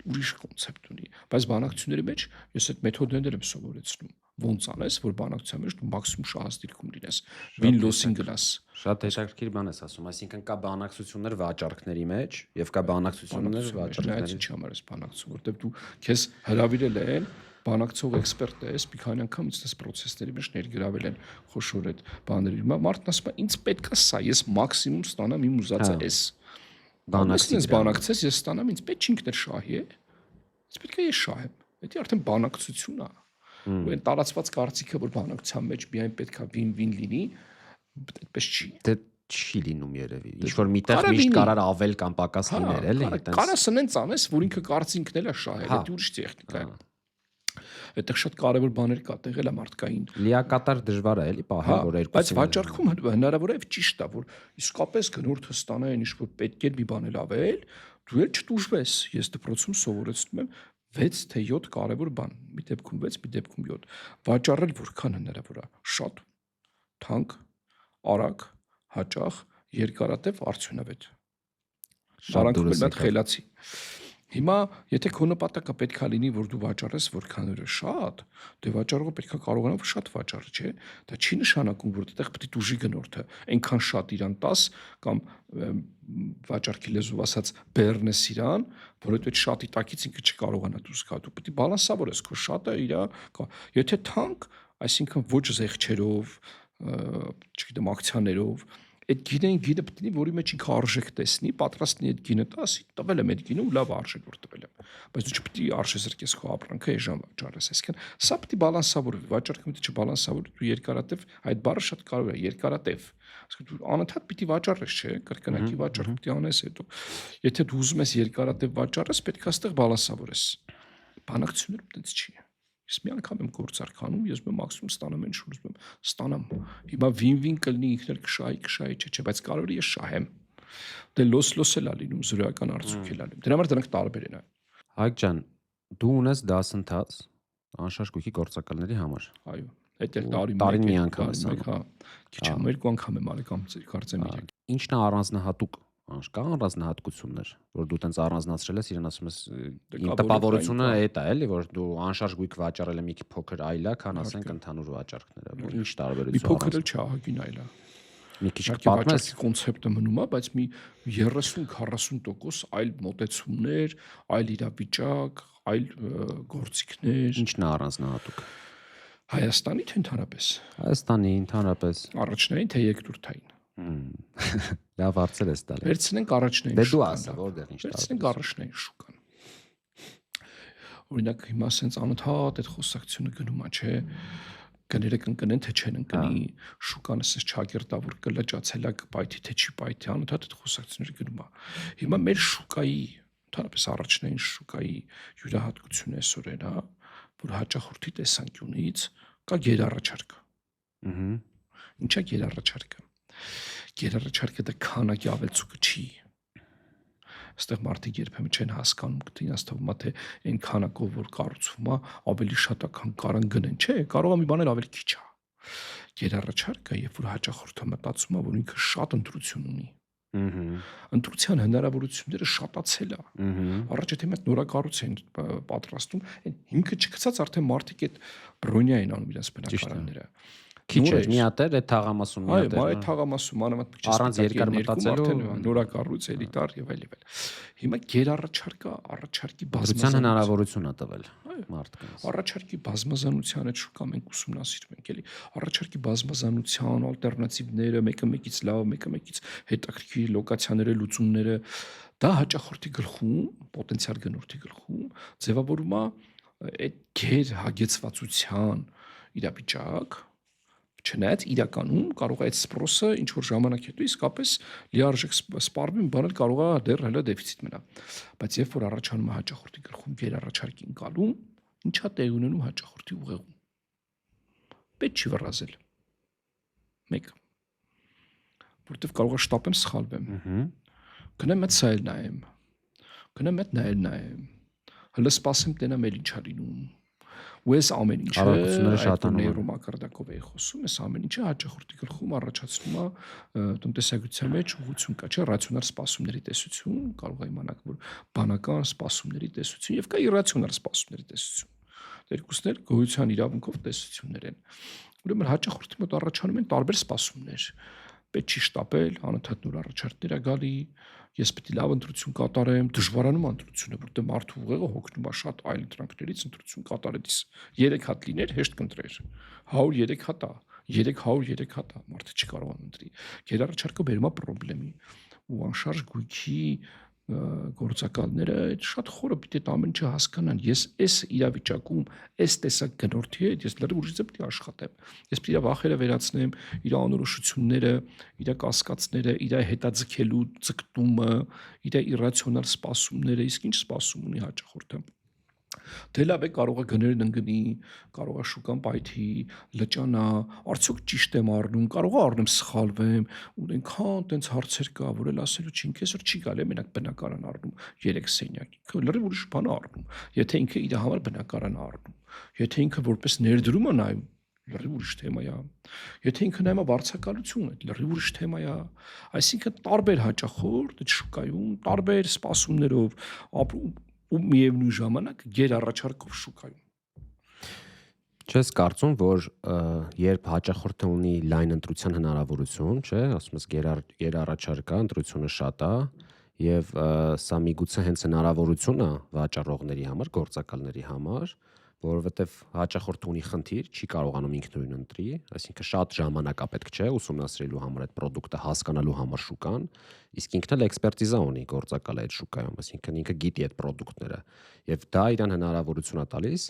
ուրիշ կոնցեպտ ունի, բայց բանակցությունների մեջ ես այդ մեթոդներն եմ սովորեցնում։ Ոնց անես, որ բանակցության մեջ դու մաքսիմում շահած դիրքում լինես, win-loss-ին գնաս։ Շատ հետաքրքիր բան ես ասում, այսինքն կա բանակցություններ վաճառքների մեջ եւ կա բանակցություններ վաճառքների։ Ինչի համար ես բանակցում, որտեղ դու քեզ հրավիրել են բանակցող էքսպերտ ես, մի քանի անգամ ինձ այս process-ների մեջ ներգրավել են խոշոր այդ բաների։ Մարդն ասում է, ինձ պետք է սա, ես մաքսիմում ստանամ իմ ուզածը էս։ Բանակցես, ես ստանամ, ինձ պետք չի ինքն շահի է։ Ինձ պետք է ես շահեմ։ Դա արդեն բանակցություն է։ Ու այն տարածված կարծիքը, որ բանակցության մեջ միայն պետք է win-win լինի, այդպես չի։ Դե չի լինում երևի։ Ինչ որ միտեղ միշտ կարար ավել կամ պակաս լիներ, էլի։ Կարա սնենց անես, որ ինքը կարծինքն էլ է շահել, դա ուրիշ տեխնիկա է։ Այդտեղ շատ կարևոր բաներ կա, տեղել է մարդկային։ Լիակատար դժվար է, էլի, պահել, որ երկուսը։ Բայց վաճառքում հնարավոր է ճիշտ է, որ իսկապես գնորդը ստանա այն ինչ որ պետք է մի բան էլ ավել, դու էլ չտուժվես։ Ես դպրոցում սովորեցնում եմ 6 թե 7 կարևոր բան, մի դեպքում 6, մի դեպքում 7։ Վաճառել որքան հնարավոր է, շատ, թանկ, արագ, հաճախ, երկարատև, արդյունավետ։ Նրանք էլ շատ խելացի։ Հիմա եթե քո նպատակը պետքա լինի, որ դու վաճառես որքանուրը շատ, դե վաճառողը պետքա կարողանա որ շատ վաճառի, չէ՞։ Դա չի նշանակում, որ այդտեղ պետք է դուժի գնորդը այնքան շատ իրան տաս կամ վաճառքի լեզվով ասած բեռնես իրան, որ այդ շատի տակից ինքը չկարողանա դուրս գա։ Դու պետք է բալանսավորես քո շատը իրա, եթե թանկ, այսինքն ոչ զեղչերով, չգիտեմ, ակցիաներով այդ գինը պետք է որի մեջ ինքը արժեք տեսնի, պատրաստ լինի այդ գինը տասի, տվել եմ այդ գինը ու լավ արժեք որ տվել եմ։ Բայց դու չպետք է արժեզրկես քո ապրանքը այժմ վաճառես, այսինքն սա պետք է բալանսավորվի, վաճառքը պետք է չբալանսավորվի, դու երկարատև այդ բառը շատ կարևոր է, երկարատև։ Այսինքն դու անընդհատ պետք է վաճառես, չէ՞, կրկնակի վաճառք պետք է անես հետո։ Եթե դու ուզում ես երկարատև վաճառես, պետք է այստեղ բալանսավորես։ Բանակցությունները այդպես չի։ Ես մի անգամ եմ գործարքանում, ես եմ մաքսիմում ստանամ այն շուրջ եմ ստանամ։ Հիմա վին կլինի ինքն էլ կշահի, չէ, բայց կարող է ես շահեմ։ Դե լոս էլ ա լինում, զրոյական արդյունք էլ ա լինում։ Դրա համար դրանք տարբեր են։ Հայկ ջան, դու ունես դասընթաց անշարժ գույքի գործակալների համար։ Այո, այդ էլ տարին մի անգամ է սա։ Հա, քիչ եմ երկու անգամ եմ արել կամ կարծեմ իրենք։ Ինչն է առանձնահատուկ կա առանձնահատկություններ, որ դու տենց առանձնացրել ես, իրեն ասում ես իմ տպավորությունը այդ է, էլի, որ դու անշարժ գույք վաճառել ես մի փոքր այլա, քան ասենք ընդհանուր վաճառքները։ Ինչ տարբերություն։ Մի փոքր էլ չահագին այլա։ Մի քիչ պատմես կոնցեպտը մնում է, բայց մի 30-40% այլ մոտեցումներ, այլ իրավիճակ, այլ գործիքներ։ Ինչն է առանձնահատուկ։ Հայաստանի թե ընդհանրապես։ Հայաստանի ընդհանրապես։ Առաջնային թե երկրորդային։ Լավ հարցեր ես տալի։ Վերցնենք առաջնային։ Դե դու ասա, որտեղ ինչ տարբերություն։ Վերցնենք առաջնային շուկան։ Օրինակ հիմա sense անընդհատ այդ խոսակցությունը գնում է, չէ՞։ Գները կընկնեն թե չեն ընկնի, շուկան ասես չակերտա որ կլճացել է կպայթի թե չի պայթի, անընդհատ այդ խոսակցությունները գնում է։ Հիմա մեր շուկայի, ընդհանրապես առաջնային շուկայի յուրահատկությունը այսօր է, հա, որ հաճախորդի տեսանկյունից կա գերառաջարկ։ Ինչա գերառաջարկը։ Գերառաջարկը դա քանակի ավելցուկը չի։ Այստեղ մարդիկ երբեմն չեն հասկանում, գտին ասում թե այն քանակով որ կառուցվում է, ավելի շատ է, քան կարան գնեն, չէ, կարող է մի բաներ ավելի քիչ է։ Գերառաջարկը, երբ որ հաճախորդը մտածում է, որ ինքը շատ ընտրություն ունի։ Ընտրության հնարավորությունները շատացել է։ Առաջ եթե մենք նորակառույց են պատրաստում, այն հիմքը չգցած արդեն մարդիկ այդ բրոնյա են անում իրենց բնակարանները։ Քիչ է, մի հատ է թաղամասում մի հատ է։ Այո, այդ թաղամասում մանավանդ առանց երկար մտածելու նորակառույց էլիտար եւ այլ։ Հիմա գերառաջարկը առաջարկի բազմազանության հնարավորություն է տվել մարդկանց։ Առաջարկի բազմազանության այդ շուկա մենք ուսումնասիրում ենք, էլի։ Առաջարկի բազմազանության ալտերնատիվները, մեկը մեկից լավ, մեկը մեկից հետաքրքիր լոկացիաները, լուծումները, դա հաճախորդի գլխում, պոտենցիալ գնորդի գլխում ձևավորում է այդ գեր հագեցվածության իրավիճակ։ Չնայած իրականում կարող է այդ սպրոսը ինչ որ ժամանակ հետո իսկապես լիարժեք սպառվի, բանել կարող է դեռ հələ դեֆիցիտ մնա։ Բայց երբ որ առաջանում է հաճախորդի գլխում գերառաջարկի ընկալում, ինչա տեղ ունենում հաճախորդի ուղեղում։ Պետք չի վռազել։ 1. Որտեվ կարող է շտապեմ սխալվեմ։ Գնեմ այդ սայլ նայեմ։ Գնեմ այդ նայեմ։ Հələ սպասեմ տենամ էլ ինչա լինում։ Ու ես ամեն ինչը նեյրոմակարդակով էի խոսում, ես ամեն ինչը հաճախորդի գլխում առաջացնում է տնտեսագիտության մեջ ուղղություն կա, չէ, ռացիոնալ սպասումների տեսություն, կարող է իմանալ, որ բանական սպասումների տեսություն եւ կա իրացիոնալ սպասումների տեսություն։ Երկուսն էլ գոյության իրավունքով տեսություններ են։ Ուրեմն հաճախորդի մոտ առաջանում են տարբեր սպասումներ։ Պետք չի շտապել, անընդհատ նոր առաջարկներ է գալի, ես պետք է լավ ընտրություն կատարեմ, դժվարանում ընտրությունը, որտեղ մարդու ուղեղը հոգնում է շատ այլ ընտրանքներից ընտրություն կատարելիս։ 3 հատ լիներ, հեշտ կընտրեր։ 100 3 հատ է, 300 3 հատ է, մարդը չի կարող ընտրի։ Գերառաջարկը բերում է խնդրի ու անշարժ գույքի գործակալները շատ խորը պիտի այդ ամեն ինչը հասկանան։ Ես այս իրավիճակում, այս տեսակ գնորդի հետ ես լրիվ ուրիշ պետք է աշխատեմ։ Ես պետք է վախերը վերացնեմ, իր անորոշությունները, իր կասկածները, իր հետաձգելու ձգտումը, իր իրացիոնալ սպասումները, իսկ ինչ սպասում ունի հաճախորդը։ Դե լավ է, կարող է գներն ընկնի, կարող է շուկան պայթի, լճանա, արդյոք ճիշտ եմ առնում, կարող է առնեմ սխալվեմ, ու այնքան տենց հարցեր կա, որ էլ ասելու չի, ինքը այսօր չի գալի, մենակ բնակարան առնում 3 սենյակ, ինքը լրիվ ուրիշ բան առնում, եթե ինքը իր համար բնակարան առնում, եթե ինքը որպես ներդրում է նայում, լրիվ ուրիշ թեմա է, եթե ինքը նայում է վարձակալություն, լրիվ ուրիշ թեմա է, այսինքն տարբեր հաճախորդ այդ շուկայում, տարբեր սպասումներով ապրում ու միևնույն ժամանակ գերառաջարկով շուկայում։ Չես կարծում, որ երբ հաճախորդը ունի լայն ընտրության հնարավորություն, չէ, ասում ես գերառաջարկա, ընտրությունը շատ է, եւ սա միգուցե հենց հնարավորություն է վաճառողների համար, գործակալների համար, որովհետեւ հաճախորդը ունի խնդիր, չի կարողանում ինքնուրույն ընտրի, այսինքն շատ ժամանակ է պետք չէ ուսումնասիրելու համար այդ ապրանքը հասկանալու համար շուկան, իսկ ինքն էլ էքսպերտիզա ունի գործակալը այդ շուկայում, այսինքն ինքը գիտի այդ ապրանքները եւ դա իրան հնարավորություն է տալիս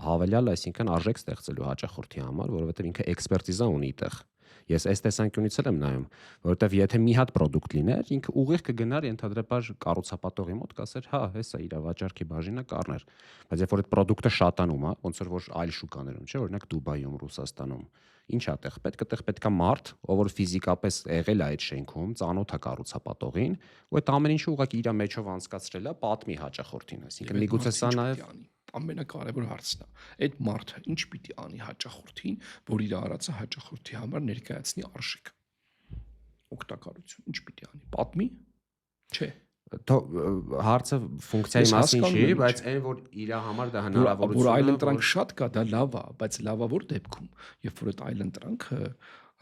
հավելյալ, այսինքն արժեք ստեղծելու հաճախորդի համար, որովհետեւ ինքը էքսպերտիզա ունի այդտեղ։ Ես այս տեսանկյունից եմ նայում, որովհետեւ եթե մի հատ ապրանք լիներ, ինքը ուղիղ կգնար ենթադրաբար կառուցապատողի մոտ, կասեր, հա, հեսա իր վաճառքի բաժինը կառներ։ Բայց երբ որ այդ ապրանքը շատանում է, ոնց որ այլ շուկաներում, չէ, օրինակ Դուբայում, Ռուսաստանում, ինչ է տեղ պետքա մարդ, ով որ ֆիզիկապես եղել է այդ շենքում, ծանոթ է կառուցապատողին, ու այդ ամեն ինչը ուղղակի իր մեջով անցկացրել է, պատմի հաճախորդին, այսինքն միգուցե սա նաեւ ամենակարևոր հարցն է։ Այդ մարդը ինչ պիտի անի հաճախորդին, որ իր արածը հաճախորդի համար ներկայացնի արժեք։ Օգտակարություն, ինչ պիտի անի։ Պատմի։ Չէ։ Հարցը ֆունկցիայի մասին չի, բայց այն որ իր համար դա հնարավորություն է, որ այլ ընտրանք շատ կա, դա լավ է, բայց լավ է որ դեպքում, երբ որ այդ այլ ընտրանքը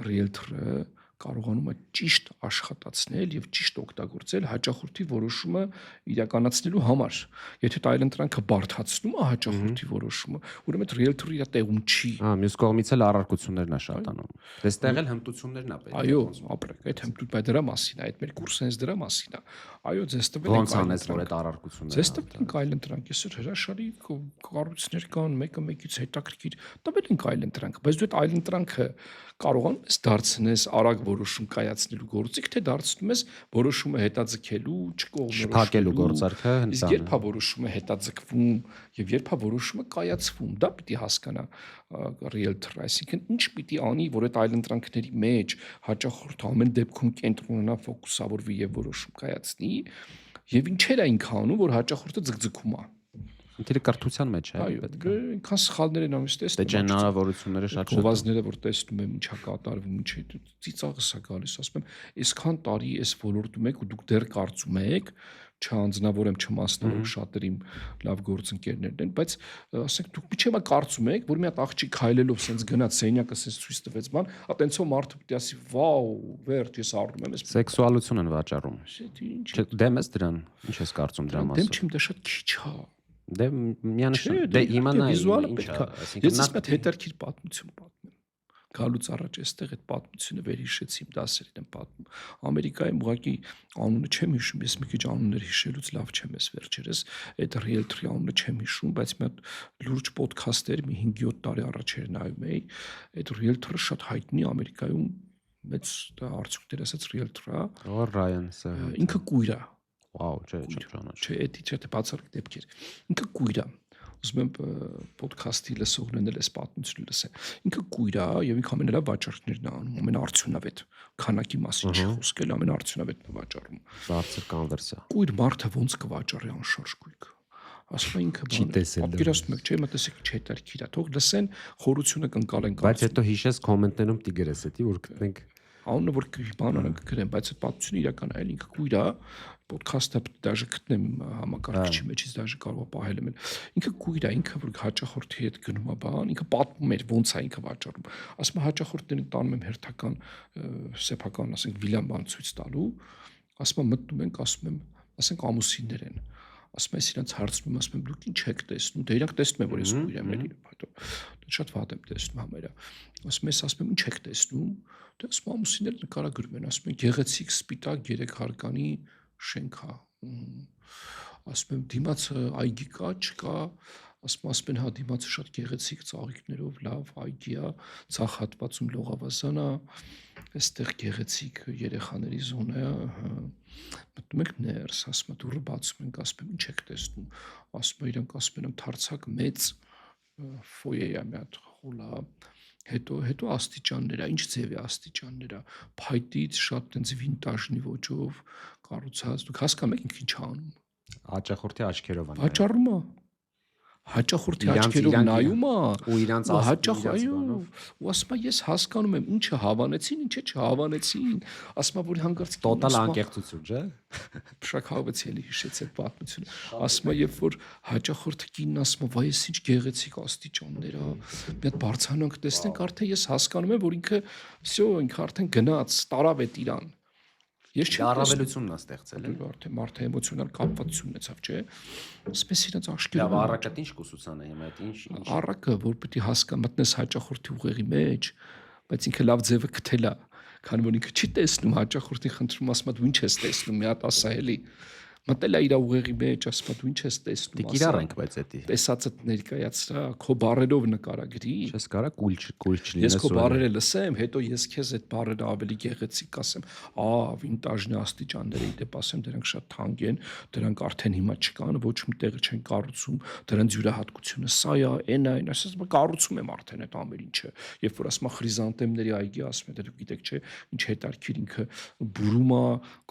ռիելթորը կարողանում է ճիշտ աշխատացնել եւ ճիշտ օգտագործել հաճախորդի որոշումը իրականացնելու համար։ Եթե դա այլ ընտրանքը բարդացնում է հաճախորդի որոշումը, ուրեմն այդ ռիելթորը իր տեղում չի։ Հա, մյուս կողմից էլ առարկություններն է շատանում։ Դեստեղ էլ հմտություններն է պետք։ Այո, ապրեք, այդ հմտություն դրա մասին է, այդ մեր կուրսը հենց դրա մասին է։ Այո, ձեզ տվել են անես որ այդ առարկությունները։ Ձեզ տվել են այլ ընտրանք, այսօր հրաշալի կառույցներ կան, մեկը մեկից հետաքրքիր, տվել են այլ ընտրանք, բայց դու այդ այլ ընտրանքը կարողանում ես դարձնես արագ որոշում կայացնելու գործիք, թե դարձնում ես որոշումը հետաձգելու, չկողմնորոշելու գործարքը, իսկ երբ է որոշումը հետաձգվում եւ երբ է որոշումը կայացվում, դա պիտի հասկանա ռիելթորը, այսինքն ինչ պիտի անի, որ այդ այլ ընտրանքների մեջ հաճախորդը ամեն դեպքում կենտրոնանա, ֆոկուսավորվի եւ որոշում կայացնի, եւ ինչեր է ինքը անում, որ հաճախորդը ձգձգում է։ Ինտերը կրթության մեջ է պետք է։ Այնքան սխալներ են ամիս տեսնում։ Դե հնարավորությունները շատ շատ։ Գովազդները որ տեսնում եմ ինչա կատարվում, ինչ է ծիծաղս է գալիս, ասում եմ, այսքան տարի այս ոլորտում եք ու դուք դեռ կարծում եք, չանձնավորեմ, չմասնավորեմ, շատեր իմ լավ գործընկերներն են, բայց ասենք դուք միչեվա կարծում եք, որ մի հատ աղջիկ քայլելով սենց գնաց սենյակը սենց ցույց տվեց բան, այտենցո մարդը պիտի ասի, վաու, վերջ, ես առնում եմ, սեքսուալություն են վաճառում։ Դեմ ես դրան, ինչ ես կարծում դրա մասին։ Դեմ չեմ, դա շատ քիչ է։ Դե միանշան, դե իմանա վիզուալը պետք է, այսինքն ես այդ հետաքրքիր պատմություն պատմեմ։ Գալուց առաջ այստեղ այդ պատմությունը վերհիշեցի, դասերին եմ պատմում։ Ամերիկայում ուղղակի անունը չեմ հիշում, ես մի քիչ անուններ հիշելուց լավ չեմ ես վերջերս, այդ ռիելթորի անունը չեմ հիշում, բայց մի հատ լուրջ ոդքասթեր մի 5-7 տարի առաջ էր նայում էի, այդ ռիելթորը շատ հայտնի Ամերիկայում մեծ արդյունքներ ասած ռիելթոր է։ Ռայան սա։ Ինքը կույր է։ Վաու, չէ, ճանաչ։ Չէ, դա բացառիկ դեպք էր։ Ինքը կույր է։ Ուզում եմ ոդքասթի լսողներն էլ այս պատմությունը լսեն։ Ինքը կույր է եւ ինքը ամենալավ վաճառքներն է անում, ամենաարդյունավետ քանակի մասին չի խոսքել, ամենաարդյունավետն է վաճառում։ Բարձր կոնվերսիա։ Կույր մարդը ոնց կվաճառի անշարժ կույք։ Ասում են ինքը պատկերացնում եք, չէ՞, մտածեք չէ տարքիրա, թող լսեն, խորությունը կընկալեն։ Բայց հետո հիշես կոմենտներում պիտի գրես, էլի որ գտնենք անունը որ բան անենք գրեմ, բայց այդ պատմությունը իրական է, ինքը կույր է, ոդքասթը դաժե գտնեմ համակարգչի մեջից դաժե կարող է պահել եմ։ Ինքը կույր է, ինքը որ հաճախորդի հետ գնում է բան, ինքը պատմում էր ոնց է ինքը վաճառում։ Ասում է հաճախորդներին տանում եմ հերթական սեփական, ասենք վիլան բան ցույց տալու, ասում եմ մտնում ենք, ասում եմ, ասենք ամուսիններ են։ Ասում ես իրենց հարցնում, ասում եմ դուք ինչ եք տեսնում, դե իրանք տեսնում են որ ես կույր եմ էլի, հետո շատ վատ եմ տեսնում համերա։ Ասում ես, ասում եմ ինչ եք տեսնում, դե ասում ամուսինները նկարագրում են, ասում են գեղեցիկ սպիտակ 3 հարկանի շենք է։ Ասում եմ դիմացը այգի կա, չկա, ասում են հա դիմացը շատ գեղեցիկ ծաղիկներով լավ այգի է, ցախ հատվածում լողավազան է, այստեղ գեղեցիկ երեխաների զոնա է, մտնում եք ներս, ասում եմ դուրը բացում ենք, ասում եմ ինչ եք տեսնում, ասում են իրանք ասում են թարցակ մեծ ֆոյե է մի հատ խուլա, հետո աստիճաններ է, ինչ ձև է աստիճաններ է, փայտից շատ տենց վինտաժնի ոճով կառուցած, դուք հասկանում եք ինքը ինչ անում։ Հաճախորդի աչքերով է։ Վաճառում է։ հաճախորդի աչքերով նայում է ու իրանց հաճախ այո ու ասում է ես հասկանում եմ ինչը հավանեցին ինչը չհավանեցին ասում է որ հանգարց տոտալ անկեղծություն չէ Շաքավեցի էլի հիշեց այդ պատմությունը ասում է երբ որ հաճախորդը կինն ասում է վայ ես ինչ գեղեցիկ աստիճաններ է մի հատ բարձրանանք տեսնենք արդեն ես հասկանում եմ որ ինքը արդեն գնաց տարավ այդ իրան Ես չեմ առավելությունն է ստեղծել արդեն մարդը էմոցիոնալ կապվածություն ունեցավ, չէ՞։ Ասես իրենց աշկերտ։ Լավ, առակը ինչ կուսուցան է հիմա, այդ ինչ։ Առակը, որ պետք է մտնես հաճախորդի ուղեղի մեջ, բայց ինքը լավ ձևը գտել է, քանի որ ինքը չի տեսնում հաճախորդի խնդրում, ասում է դու ինչ ես տեսնում, մի հատ ասա էլի։ Մտել է իր ուղեղի մեջ, ասում է դու ինչ ես տեսնում։ Դե կիրառ ենք բայց էդի։ Տեսածը ներկայացրա, քո բառերով նկարագրի։ Չես կարա կուլ չլինես։ Ես քո բառերը լսեմ, հետո ես քեզ այդ բառերը ավելի գեղեցիկ ասեմ։ Վինտաժնի աստիճանները իդեպ ասեմ, դրանք շատ թանկ են, դրանք արդեն հիմա չկան, ոչ մի տեղը չեն կառուցում, դրանց յուրահատկությունը սա է, այն է, ասես կառուցում եմ արդեն այդ ամեն ինչը։ Երբ որ ասում է խրիզանտեմների այգի, ասում է դու գիտեք չէ, ինչ հետարքիր ինքը բուրում է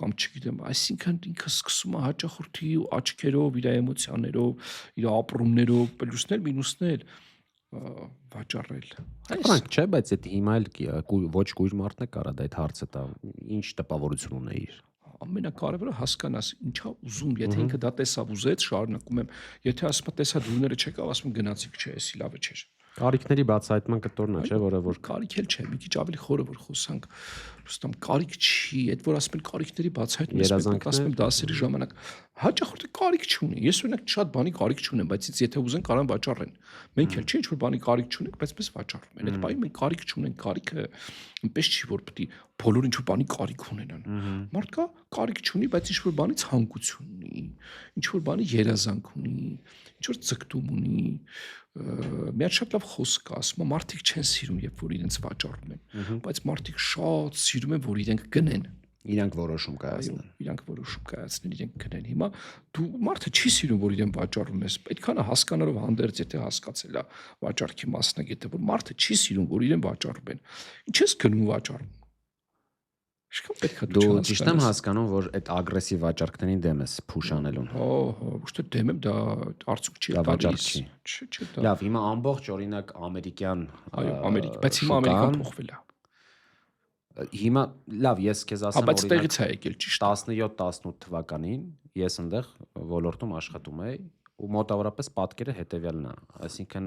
կամ չգիտեմ, այսինքն ինքը սկսում է հաճախորդի աչքերով, իր էմոցիաներով, իր ապրումներով, պլյուսներ, մինուսներ վաճառել։ Frank չէ, բայց այդ հիմա էլ ոչ կույր մարդն է կարա դա այդ հարցը տա։ Ինչ տպավորություն ունեիր։ Ամենակարևորը հասկանաս ինչա ուզում, եթե ինքը դա տեսավ ուզեց, շարունակում եմ։ Եթե ասում է տեսա դուրները չեկավ, ասում եմ գնացիք չէ, էսի լավը չէր։ Կարիքների բացահայտման կտորն է, չէ, որը որ կարիք էլ չէ, մի քիչ ավելի խորը որ խոսանք, Ռուստամ կարիք չի, այդ որ ասում են կարիքների բացահայտում, ասում եմ դասերի ժամանակ, հաճախորդը կարիք չունի։ Ես օրինակ շատ բանի կարիք չունեմ, բայց եթե ուզեն կարան վաճառեն։ Մենք էլ չի ինչ որ բանի կարիք չունենք, բայց պես վաճառում են։ Այդ բանի մենք կարիք չունենք, կարիքը այնպես չի որ պետք է բոլորը ինչ որ բանի կարիք ունենան։ Մարդկա կարիք չունի, բայց ինչ որ բանի ցանկություն ունի, ինչ որ բանի երազանք ունի, ինչ որ ձգտում ունի մի հատ շատ լավ խոսք կա, ասում է մարդիկ չեն սիրում, երբ որ իրենց վաճառում են, բայց մարդիկ շատ սիրում են, որ իրենք գնեն։ Իրանք որոշում կայացնեն։ Իրանք որոշում կայացնեն, իրենք գնեն։ Հիմա դու մարդը չի սիրում, որ իրեն վաճառում ես։ Այդքանը հասկանալով հանդերձ եթե հասկացել է վաճառքի մասնագետը, որ մարդը չի սիրում, որ իրեն վաճառում են։ Ինչ ես գնում վաճառում։ Ինչքան պետք է դու ճիշտ եմ հասկանում, որ այդ ագրեսիվ վաճառքներին դեմ ես փուշ անելուն։ Ոչ թե դեմ եմ, դա արդյոք չի վաճառք չի։ Չէ, դա։ Լավ, հիմա ամբողջ օրինակ ամերիկյան, այո, Ամերիկա, բայց հիմա Ամերիկան փոխվել է։ Հիմա լավ, ես քեզ ասեմ, բայց տեղից է եկել ճիշտ 17-18 թվականին ես այնտեղ ոլորտում աշխատում էի ու մոտավորապես պատկերը հետևյալն է, այսինքն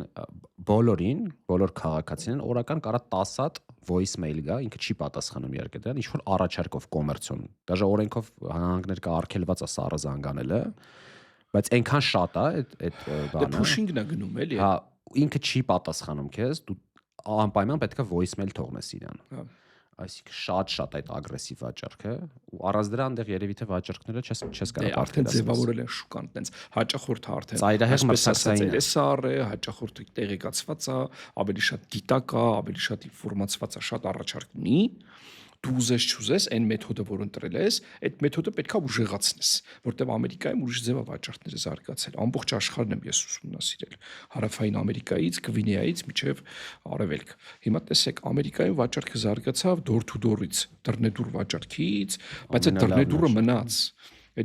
բոլորին, բոլոր քաղաքացիներին օրական կարա 10 հատ voice mail գա, ինքը չի պատասխանում իհարկե դրան, ինչ որ առաջարկով կոմերցիոն, դաժե օրենքով հանրահանգներ կա արգելված է սառը զանգանելը, բայց այնքան շատ է այդ բանը։ Դե pushing-ն է գնում էլի։ Հա, ինքը չի պատասխանում քեզ, դու անպայման պետք է voice mail թողնես իրան։ Հա այսինքն շատ այդ ագրեսիվ վաճառքը ու առանց դրա այնտեղ երևի թե վաճառքները չես կարող արդեն ձևավորել են շուկան տենց հաճախորդը արդեն ծայրահեղ մրցակցային է սառը հաճախորդը տեղեկացված է ավելի շատ դիտակ է ավելի շատ ինֆորմացված է շատ առաջարկ ունի դու ուզես չուզես այն մեթոդը որ ընտրել ես այդ մեթոդը պետքա ուժեղացնես որտեղ Ամերիկայում ուրիշ ձևա վաճառքները զարգացել ամբողջ աշխարհն եմ ես ուսումնասիրել հարավային Ամերիկայից Գվինեայից մինչև արևելք հիմա տեսեք Ամերիկայում վաճառքը զարգացավ door to door-ից դռնեդուր վաճառքից բայց այդ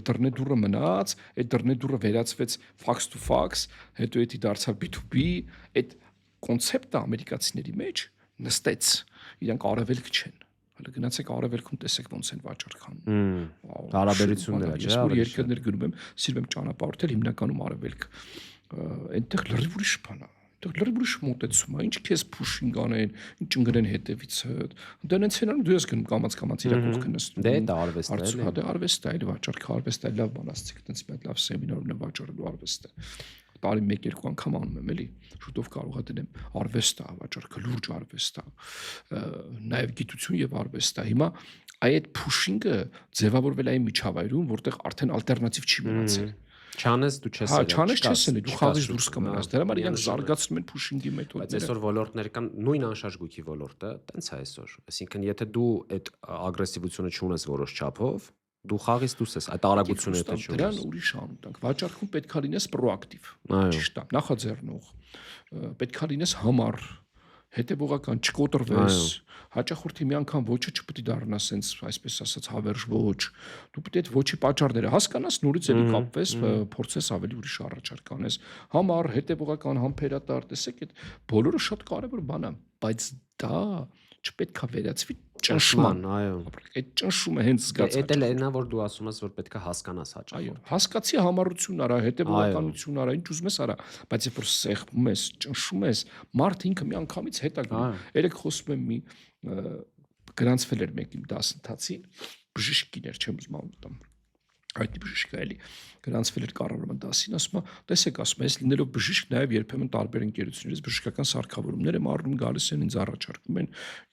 դռնեդուրը մնաց այդ դռնեդուրը վերածվեց fax to fax հետո էդի դարձավ B2B այդ կոնցեպտը ամերիկացիների մեջ նստեց իրանք արևելք չեն Հələ գնացեք արևելքում տեսեք ոնց են վաճառքանում։ Հարաբերությունները, չէ՞։ Ես որ երկրներ գնում եմ, սիրում եմ ճանապարհորդել հիմնականում արևելք։ Այնտեղ լրիվ ուրիշ բան է։ Այնտեղ լրիվ ուրիշ մոտեցում է։ Ինչ քեզ pushing անեն, ինչ ընկնեն հետևիցդ։ Դա նենց են անում դու ես գնում կամած իրակով կնստում։ Դե դա արվեստ է։ Հա դա արվեստ է, վաճառքը արվեստ է, լավ բան ասեցիք, տենց մի հատ լավ սեմինար ունեմ վաճառելու արվեստ է։ Տարի 1-2 անգամ անում եմ էլի շուտով կարող է դնեմ արվեստ է վաճառքը լուրջ արվեստ է նաև գիտություն եւ արվեստ է հիմա այդ pushing-ը ձևավորվել է այն միջավայրում որտեղ արդեն ալտերնատիվ չի մնացել չանես դու չես հա չանես չես ելի դու խաղից դուրս կմնաս դրա համար իրանք զարգացնում են pushing-ի մեթոդները բայց այսօր ոլորտներ կան նույն անշարժ գույքի ոլորտը տենց է այսօր այսինքն եթե դու այդ ագրեսիվությունը չունես որոշ չափով դու խաղից դուրս ես այդ արագությունը եթե չունես դրան ուրիշ անում տանք վաճառքում պետքա լինես պրոակտիվ ճիշտ է նախաձեռնող պետքա լինես համառ հետևողական չկոտրվես, հաճախորդի մի անգամ ոչը չպետք է դառնա sense, այսպես ասած, հավերժ ոչ։ Դու պետք է ոչի պատճառները հասկանաս, նորից էլի կապվես, փորձես ավելի ուրիշ առաջարկ անես։ Համառ, հետևողական, համբերատար, տեսեք, այդ բոլորը շատ կարևոր բան է, բայց դա չպետք է վերածվի ճնշման, այո։ Այդ ճնշումը հենց զգացած։ Էդ էլ էնա որ դու ասում ես որ պետք է հասկանաս հաճախ։ Այո, հասկացի համառություն արա, հետևողականություն արա, ինչ ուզում ես արա, բայց երբ որ սեղմում ես, ճնշում ես, մարդը ինքը միանգամից հետ է գնում։ Երեք խոսում եմ մի գրանցվել էր մեկ իմ դասընթացի, բժիշկիներ, չեմ ուզում անունը այդ բժիշկը էլի գրանցվել էր կառավարման դասին, ասում է, տեսեք, ասում է, ես լինելով բժիշկ, նաև երբեմն տարբեր ընկերություններից բժշկական սարքավորումներ եմ առնում, գալիս են ինձ առաջարկում են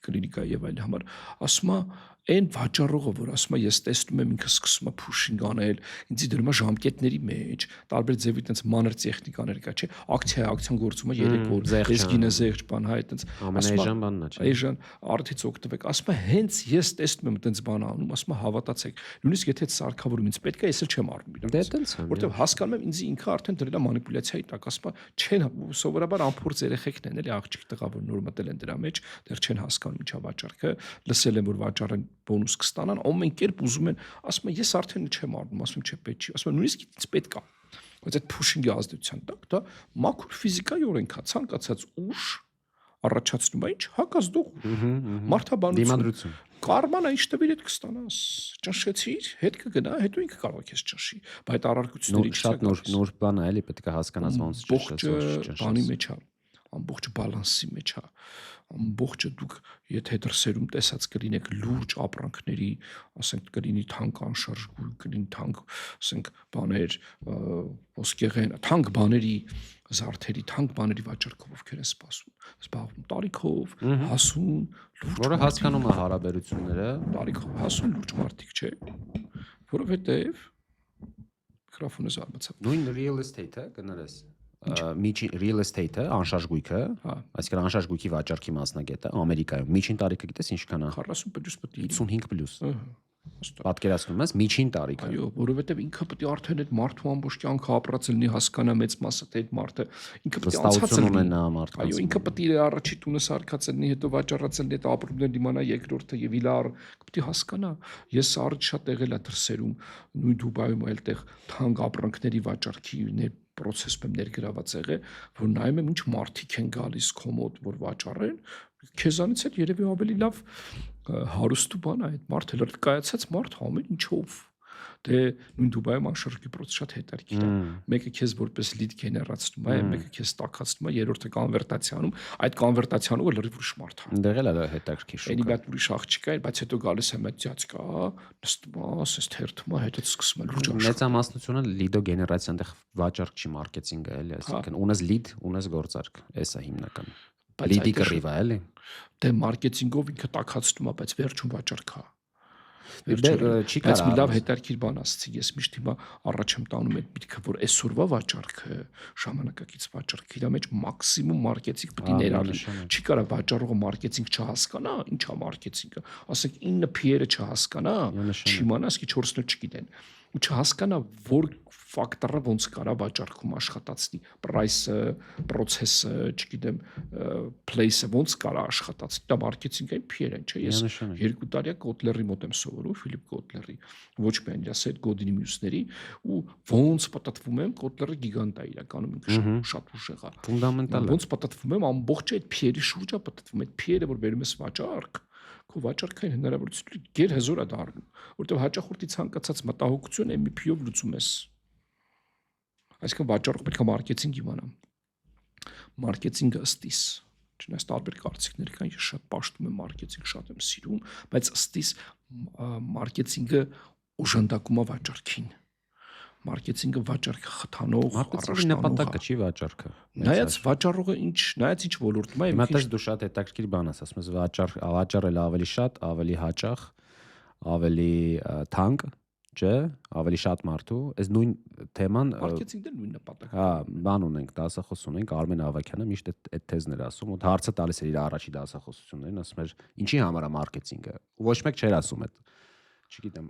կլինիկայի եւ այլ համար, ասում է, այն վաճառողը, որ ասում է, ես տեսնում եմ ինքը սկսում է pushing անել, ինձի դրում է ժամկետների մեջ, տարբեր ձևի այդպես մանր տեխնիկաներ կա, չէ, ակցիան գործում է 3 օր, զեղչինը զեղչ բան, հա, այդպես ամենայժան բանն է, չէ։ Այժմ արդից օգտվեք, ասում է, հենց ես տեսնում եմ այդպես բան անում, ասում է, հավատացեք, նույնիսկ եթե սարքավորում ինձ պետք է, ես էլ չեմ առնում իրեն։ Որտեվ հասկանում եմ, ինձ ինքը արդեն դրել է մանիպուլյացիայի տակ, ասում է, չեն սովորաբար ամփորձ երեխեքն են, էլի աղջիկ տղա, որ նոր մտել են դրա մեջ, դեռ չեն հասկանում ինչա վաճառքը, լսել են, որ վաճառեն բոնուս կստանան, ամեն կերպ ուզում են, ասում են, ես արդեն չեմ առնում, ասում եմ, չէ, պետք չի, ասում են, նույնիսկ ինձ պետք է։ Բայց այդ pushing-ի ազդեցության տակ դա մաքուր ֆիզիկայի օրենք է, ցանկացած ուժ առաջացնում է ինչ հակազդող մարդաբանություն կարմանա ինչ տվիր հետ կստանաս ճնշեցիր հետ կգնա հետո ինքը կարող է քեզ ճնշի բայց առարկությունների շատ նոր բան է էլի պետք է հասկանաս ոնց ճնշես բանի մեջ է ամբողջ բալանսի մեջ է ամբողջը դուք եթե դրսերում տեսած կլինեք լուրջ ապրանքների ասենք կլինի թանկ անշարժ կլինի թանկ ասենք բաներ ոսկեղեն թանկ բաների զարդերի թանկ բաների վաճառքով ովքեր են սպասում տարիքով հասուն լուրջ որը հասկանում է հարաբերությունները տարիքով հասուն լուրջ մարդիկ չէ որովհետև միկրոֆոնը զարմացավ նույն real estate-ը կներես միջին real estate-ը անշարժ գույքը այսինքն անշարժ գույքի վաճառքի մասնագետը ամերիկայում միջին տարիքը գիտես ինչքան է 40++55 պատկերացնում ես միջին տարիքը այո որովհետև ինքը պետք է արդեն այդ մարդու ամբողջ կյանքը ապրած լինի հասկանա մեծ մասը թե այդ մարդը ինքը պետք է անցած ունենա մարդկանց այո ինքը պետք է առաջի տունը սարքած լինի հետո վաճառած լինի այդ ապրումներ դիմանա երկրորդը եւ իլար պետք է հասկանա ես առաջ շատ եղել է դրսերում նույն Դուբայում այլտեղ թանկ ապրանքների վաճառքի process-ում ներգրաված եղել, որ նայում եմ ինչ մարդիկ են գալիս կոմոդ, որ վաճառեն, քեզանից էլ երևի ավելի լավ հարուստ բան է, այդ մարդը լրիվ կայացած մարդ ամեն ինչով դե նույն Դուբայում անշարժի process շատ հետաքրքիր է։ Մեկը քեզ որպես lead գեներացնում է, մեկը քեզ տակածնում է, երրորդը կոնվերտացիանում, այդ կոնվերտացիանումը լրիվ ուրիշ մարդ է։ Դեղ էլ է հետաքրքիր շուկա։ Էնի բաց ուրիշ աղջիկ է, բայց հետո գալիս է մեծ ծածկա, նստում է, ասես թերթում է, հետո սկսում է լուրջ աշխատել։ Մեծամասնությունը lead-ո գեներացիան դեղ վաճառք չի մարքեթինգը էլի, այսինքն ունես lead, ունես գործարք, էսա հիմնական։ Lead-ի կռիվը էլի։ Դե մարքեթինգով ինքը տակածնում է, բայց վերջում վաճառք է։ Չի Բայց մի լավ հետաքրքիր բան ասացի, ես միշտ հիմա առաջ եմ տանում այդ միտքը, որ այսօրվա վաճառքը ժամանակակից վաճառքը իր մեջ մաքսիմում մարքեթինգ պետք է ներառի։ Չի կարա վաճառողը մարքեթինգ չհասկանա, ինչ է մարքեթինգը։ Ասենք 9 PR-ը չհասկանա, չիմանաս କି 4-ը չգիտեն։ Ու չհասկանա որ ֆակտորը ոնց կարա վաճառքում աշխատացնի, price-ը, process-ը, չգիտեմ, place-ը ոնց կարա աշխատացնի։ Դա մարքեթինգային PR-ն չէ։ Ես 2 տարի Կոտլերի մոտ եմ սովորում, Ֆիլիպ Կոտլերի, ոչ միայն իր Սեթ Գոդինի մյուսների, ու ոնց պատտվում եմ Կոտլերը գիգանտ է իրականում ինքը շատ ուժեղ է։ Ֆունդամենտալ է։ Ոնց պատտվում եմ ամբողջ այդ PR-ի շուրջ է պատտվում, այդ PR-ը որ բերում ես վաճառք քո վաճառքային հնարավորությունը գերհզոր է դառնում, որտեղ հաճախորդի ցանկացած մտահոգություն MVP-ով լուծում ես։ Այսինքն վաճառող պետք է մարքեթինգ իմանա։ Մարքեթինգը ըստիս, չնայած տարբեր կարծիքներ կան, ես շատ պաշտում եմ մարքեթինգ, շատ եմ սիրում, բայց ըստիս մարքեթինգը օժանդակում է վաճառքին։ Մարքեթինգը վաճառքը խթանող, առաջնահերթ նպատակը չի վաճառքը։ Նայած վաճառողը նայած ինչ ոլորտում է։ Հիմա դու շատ հետաքրքիր բան ես ասում ես վաճառել ավելի շատ, ավելի հաճախ, ավելի թանկ, չէ, ավելի շատ մարդու, այս նույն թեման մարքեթինգն էլ նույն նպատակը։ Հա, բան ունենք, դասախոս ունենք, Արմեն Ավագյանը միշտ այդ թեզն էր ասում, ու հարցը տալիս էր իր առաջի դասախոսություններին, ասում էր, ինչի համար է մարքեթինգը։ Ոչ մեկ չէր ասում այդ, չգիտեմ,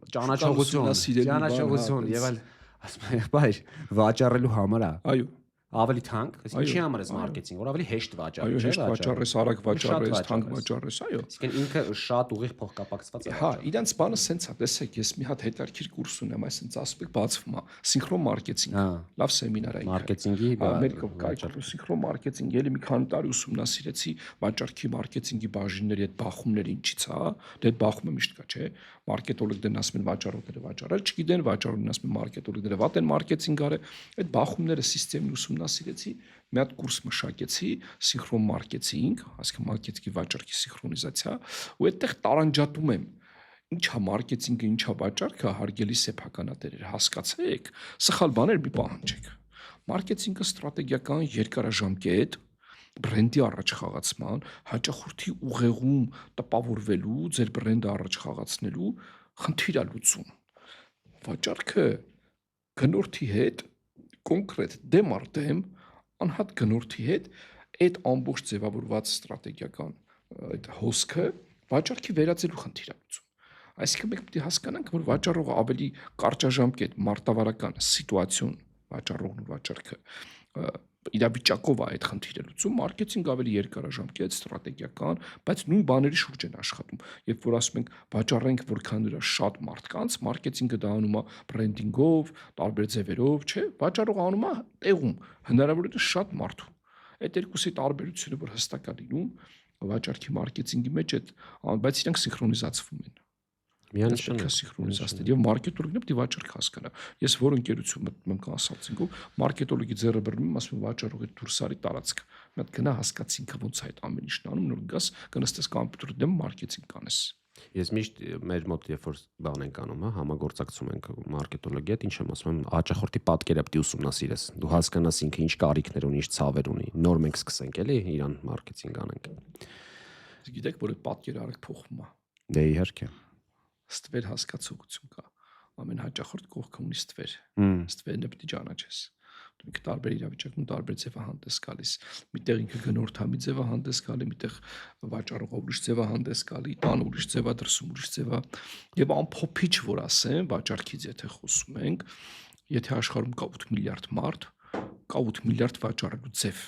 ճանաչողություն եւ այլ ասում եմ, բայր վաճառելու համար է։ Այո։ Ավելի թանկ, այսինքն ինչի համար է մարքեթինգ, որ ավելի հեշտ վաճառ, չէ՞, հեշտ վաճառ ես, արագ վաճառ ես, թանկ վաճառ ես, այո։ Այսինքն ինքը շատ ուղիղ փոխկապակցված է։ Հա, իրանց բանը սենց է, տեսեք, ես մի հատ հետարքիր կուրս ունեմ, այսինքն ասում եք բացվում է, սինխրոն մարքեթինգ։ Լավ սեմինար է ինքը։ Մարքեթինգի Ամերիկայում սինխրոն մարքեթինգ, ելի մի քանի տարի ուսումնասիրեցի վաճառքի մարքեթինգի բաժինների այդ բախումները ինչից է, դե այդ բախումը միշտ կա, չէ՞։ Մարքետոլոգներն ասում են վաճառողները վաճառել չգիտեն, վաճառողներն ասում են մարքետոլոգները վատ են մարքեթինգ արել։ Այդ բախումները սիստեմն ուսումնասիրեցի, մի հատ կուրս մշակեցի, սինխրոն մարքեթինգ, այսինքն մարքեթինգի վաճառքի սինխրոնիզացիա, ու այդտեղ տարանջատում եմ ինչա մարքեթինգը, ինչա վաճառքը, հարգելի սեփականատերեր, հասկացեք, սխալ բաներ մի պահանջեք։ Մարքեթինգը ստրատեգիական երկարաժամկետ բրենդի առաջ խաղացման, հաճախորդի ուղեղում տպավորվելու, ձեր բրենդը առաջ խաղացնելու խնդիր է լուծում։ Վաճառքը գնորդի հետ կոնկրետ դեմ առ դեմ անհատ գնորդի հետ այդ ամբողջ ձևավորված ստրատեգիական այդ հոսքը վաճառքի վերածելու խնդիր է լուծում։ Այսինքն մենք պետք է հասկանանք, որ վաճառողը ավելի կարճաժամկետ մարտավարական սիտուացիոն վաճառողն ու վաճառքը իրավիճակով է այդ խնդիրը լուծում, մարքեթինգ ավելի երկարաժամկետ, ստրատեգիական, բայց նույն բաների շուրջ են աշխատում։ Երբ որ ասում ենք վաճառենք որքան դրա շատ մարդկանց, մարքեթինգը դա անում է բրենդինգով, տարբեր ձևերով, չէ՞, վաճառողը անում է տեղում, հնարավորինս շատ մարդու։ Այդ երկուսի տարբերությունը որ հստակ է լինում վաճառքի մարքեթինգի մեջ այդ, բայց իրանք սինխրոնիզացվում են։ Միանշանակ սինխրոնիզացնել եւ մարքետոլոգները պետք է վաճառք հասկանա։ Ես որ ընկերություն մտնում կոնսալտինգով, մարքետոլոգի ձեռը բռնում, ասում եմ վաճառողի դուրս արի տարածք։ Մի հատ գնա հասկացի ինքը ոնց է այդ ամեն ինչն անում, նոր գաս կնստես կոմպյուտերի դեմ մարքեթինգ կանես։ Ես միշտ մեր մոտ երբ որ բան ենք անում, հա, համագործակցում ենք մարքետոլոգի հետ, ինչ եմ ասում եմ, հաճախորդի պատկերը պետք է ուսումնասիրես։ Դու հասկանաս ինքը ինչ կարիքներ ունի, ինչ ցավեր ունի։ Նոր մենք սկսենք էլի իրան մարքեթինգ անենք։ Գիտեք, որ այդ պատկերը արագ փոխվում է։ Դե իհարկե։ Ստվեր հասկացողություն կա։ Ամեն հաճախորդ կողքը ունի ստվեր։ Ստվերն է պետք է ճանաչես։ Դուք տարբեր իրավիճակում տարբեր ձևը հանդես գալիս։ Միտեղ ինքը գնորդամի ձևը հանդես գալի, միտեղ վաճառողը ուրիշ ձևը հանդես գալի, տան ուրիշ ձևը, դրսում ուրիշ ձևը։ Եվ ամփոփիչ որ ասեմ, վաճառքից եթե խոսում ենք, եթե աշխարհում կա 8 միլիարդ մարդ, կա 8 միլիարդ վաճառելու ձև,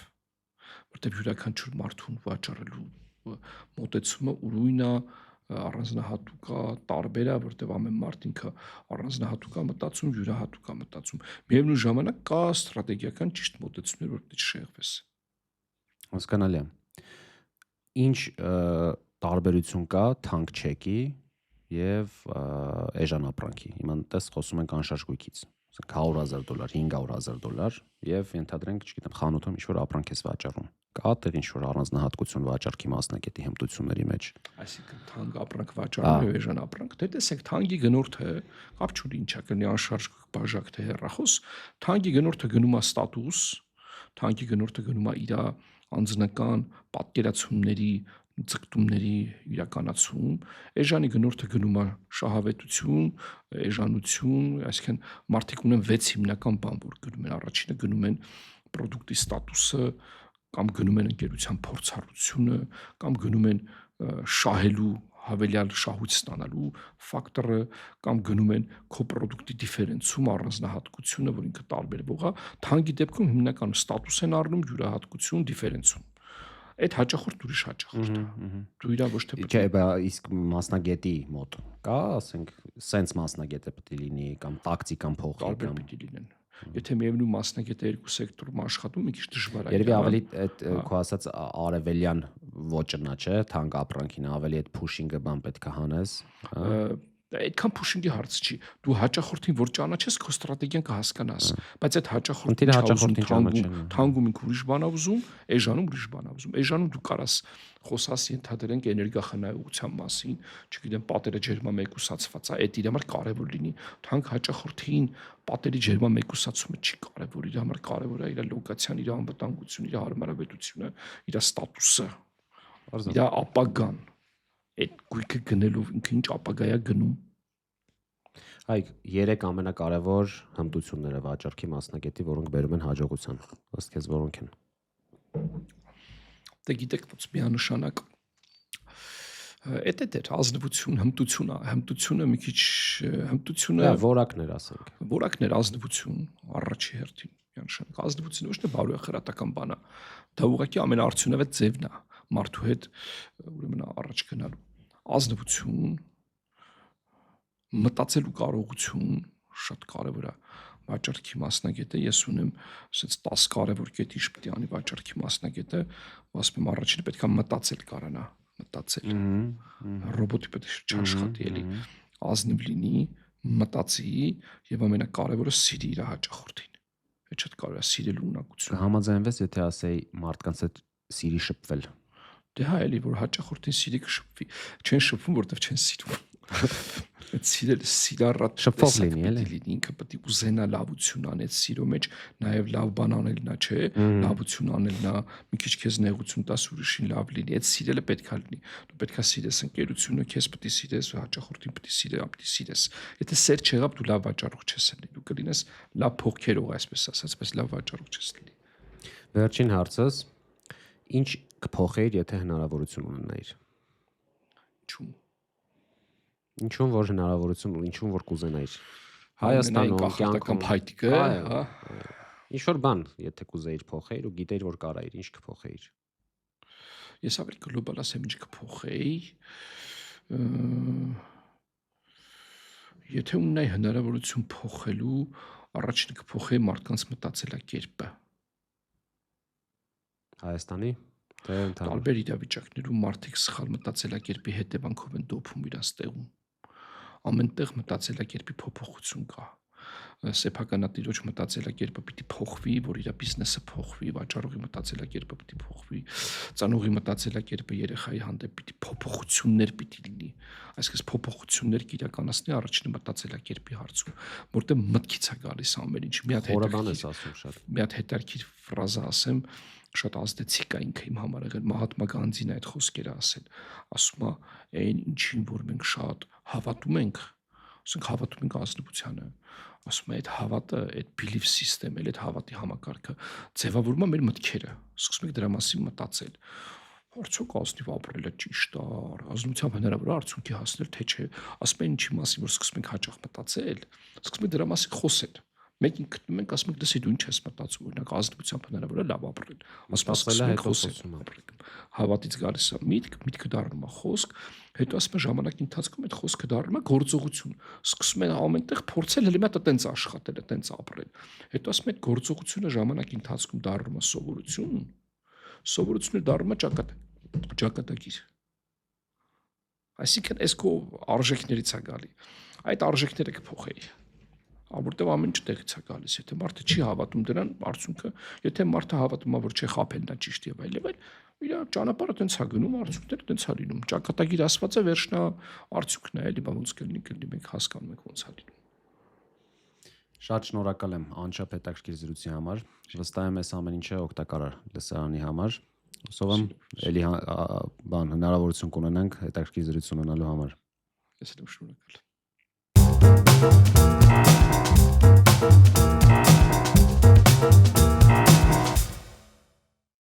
որտեղ յուրաքանչյուր մարդուն վաճառելու մոտեցումը ուրույն է, առանձնահատուկ է, տարբեր է, որտեղ ամեն մարդ ինքը առանձնահատուկ է մտածում, յուրահատուկ է մտածում։ Միևնույն ժամանակ կա ստրատեգիական ճիշտ մոտեցումներ, որ պետք է շեղվես։ Հասկանալի է։ Ինչ տարբերություն կա թանկ չեկի եւ էժան ապրանքի։ Հիմա տես խոսում ենք անշարժ գույքից։ $100,000, $500,000 եւ ենթադրենք, չգիտեմ, խանութում ինչ որ ապրանք ես վաճառում։ Կա դեռ ինչ որ առանձնահատկություն վաճառքի մասնակետի հմտությունների մեջ։ Այսինքն թանկ ապրանք վաճառում եւ էժան ապրանք։ Դե տեսեք, թանկի գնորդը կապ չունի ինչա կլինի անշարժ բաժակ թե հեռախոս, թանկի գնորդը գնում է ստատուս, թանկի գնորդը գնում է իր անձնական պատկերացումների ցկտումների իրականացում, էժանի գնորդը գնում է շահավետություն, էժանություն, այսինքն մարդիկ ունեն 6 հիմնական բան, որ գնում են, առաջինը գնում են product-ի ստատուսը, կամ գնում են ընկերության փորձառությունը, կամ գնում են շահելու հավելյալ շահույթ ստանալու ֆակտորը, կամ գնում են քո product-ի դիֆերենցիում, առանձնահատկությունը, որ ինքը տարբերվող է, թանկի դեպքում հիմնական ստատուս են առնում, յուրահատկություն, դիֆերենցիում։ Այդ հաճախորդ ուրիշ հաճախորդ է։ Դու իրա ոչ թե Չէ, բա իսկ մասնագետի մոտ կա, ասենք, սենց մասնագետը պետք է լինի կամ տակտիկան փոխի տարբեր պետք է լինեն։ Եթե միևնույն մասնագետը երկու սեկտորում աշխատում, մի քիչ դժվար է։ Երևի ավելի այդ քո ասած արևելյան ոճնա, չէ, թանկ ապրանքին ավելի այդ pushing-ը բան պետք է հանես։ Այդքան pushing-ի հարց չի։ Դու հաճախորդին որ ճանաչես, քո ստրատեգիան կհասկանաս, բայց այդ հաճախորդին թանգում ինք ուրիշ բան ուզում, էժանում ուրիշ բան ուզում։ Էժանում դու կարաս խոսաս ենթադրենք էներգախնայողության մասին, չգիտեմ, պատերը ջերմամեկուսացված է, այդ իր համար կարևոր լինի։ Թանկ հաճախորդին պատերի ջերմամեկուսացումը չի կարևոր, իր համար կարևոր է իր լոկացիան, իր անվտանգությունը, իր հարմարավետությունը, իր ստատուսը, իր ապագան։ Այդ գույքը գնելով ինքը ինչ ապագայա գնում։ Այ 3 ամենակարևոր հմտությունները վաճառքի մասնագետի, որոնք բերում են հաջողության։ Ըստ քեզ որոնք են։ Դե գիտեք, ոնց միանշանակ այդ ազնվություն, հմտությունը մի քիչ հմտությունը որակներ ասենք։ Որակներ ազնվություն առաջի հերթին նշանակում։ Ազնվությունը ոչ թե բարոյա խրատական բան է։ Դա ուղղակի ամենաարդյունավետ ձևն է մարդու հետ ուրեմն առաջ գնալու։ Ազնվություն, մտածելու կարողություն շատ կարևոր է։ Վաճառքի մասնագետը ես ունեմ ասած 10 կարևոր կետ ինչ պետք է անի վաճառքի մասնագետը, ասում եմ առաջինը պետք է մտածել կարողանա, մտածել։ Ռոբոտի պետք է չաշխատի էլի, ազնիվ լինի, մտածի եւ ամենակարևորը սիրի իր հաճախորդին։ Այդ շատ կարևոր է սիրելու ունակությունը։ Համաձայնվես, եթե ասեի մարդկանց հետ սիրի շփվել։ Դե հա էլի որ հաճախորդին սիրի կշփվի, չեն շփվում որովհետեւ չեն սիրում։ Այդ սիրել սիրառատ շփվող լինի էլի։ Ինքը պետք է ուզենա լավություն անել սիրո մեջ, նաև լավ բան անելն է, չէ, լավություն անելն է, մի քիչ քեզ նեղություն տաս ուրիշին լավ լինի, այդ սիրելը պետք է լինի։ Դու պետք է սիրես ընկերությունը, քեզ պետք է սիրես, հաճախորդին պետք է սիրես, եթե սեր չեղավ դու լավ վաճառող չես լինի, դու կլինես լավ փոխքերող, այսպես ասած, բայց լավ վաճառող չես լինի։ Վերջին հարցս, ինչ կփոխեիր, եթե հնարավորություն ունենայիր։ Ինչու՞մ։ Ինչու՞մ որ հնարավորություն ունի, ինչու՞մ որ կուզենայիր։ Հայաստանում կախարդական փայտիկը, հա։ Ինչ որ բան, եթե կուզեիր փոխեիր ու գիտեիր որ կարայիր, ինչ կփոխեիր։ Ես ավելի գլոբալ ասեմ ինչ կփոխեի։ Եթե ունենայի հնարավորություն փոխելու, առաջինը կփոխեի մարդկանց մտածելակերպը։ Հայաստանի թե ընդհանուր տարբեր իրավիճակներում մարդիկ սխալ մտածելակերպի հետևանքով են դոփում իրաց տեղում։ Ամենտեղ մտածելակերպի փոփոխություն կա։ Սեփականատիրոջ մտածելակերպը պիտի փոխվի, որ իր բիզնեսը փոխվի, վաճառողի մտածելակերպը պիտի փոխվի, ծանոթի մտածելակերպը երեխայի հանդեպ պիտի փոփոխություններ պիտի լինի։ Այսինքն փոփոխություններ կիրականացնի առաջինը մտածելակերպի հարցում, որտեղ մտքից է գալիս ամեն ինչ։ Մի հատ հետաքրքիր ֆրազա ասեմ, շատ ազդեցիկ է ինքը իմ համար եղել Մահատմա Գանդին այդ խոսքերը ասել, ասում է այն ինչին որ մենք շատ հավատում ենք, ասենք հավատում ենք ազնվությանը, ասում է այդ հավատը, այդ belief system-ը, այդ հավատի համակարգը ձևավորում է մեր մտքերը, սկսում ենք դրա մասին մտածել, արդյոք ազնիվ ապրելը ճիշտ է, ազնվությամբ հնարավոր է արդյունքի հասնել թե չէ, ասում են ինչի մասին որ սկսում ենք հաճախ մտածել, սկսում ենք դրա մասին խոսել։ Մենք գտնում ենք, ասում ենք, դες դու ինչ ես մտածում, օրինակ ազնվությամբ հնարավոր է լավ ապրել։ Ասում ենք խոսել ապրել։ Հավատից գալիս է միտք, միտքը դառնում է խոսք, հետո ասում են ժամանակի ընթացքում այդ խոսքը դառնում է գործողություն։ Սկսում են ամենտեղ փորձել հենց մետա տենց աշխատել, տենց ապրել։ Հետո ասում են այդ գործողությունը ժամանակի ընթացքում դառնում է սովորություն, սովորությունը դառնում է ճակատագիր։ Այսինքն այս քո արժեքներից է գալի։ Այդ արժեքները կփոխեի։ Որտեվ ամեն ինչ տեղից է գալիս, եթե մարդը չի հավատում դրան, արդյունքը, եթե մարդը հավատում է, որ չէ խաբելն է ճիշտ եւ այլն, իր ճանապարհը տենց է գնում, արդյունքները տենց է լինում։ Ճակատագիր ասվածը վերջնա արդյունքն է, էլի, բա ոնց կլինի, մենք հասկանում ենք ոնց է լինում։ Շատ շնորհակալ եմ անչափ հետաքրքիր զրույցի համար։ Վստահ եմ այս ամեն ինչը օգտակար է լսարանի համար։ Հուսով եմ էլի հնարավորություն կունենանք հետաքրքիր զրույց ունենալու համար։ Ես եմ շնորհակալ։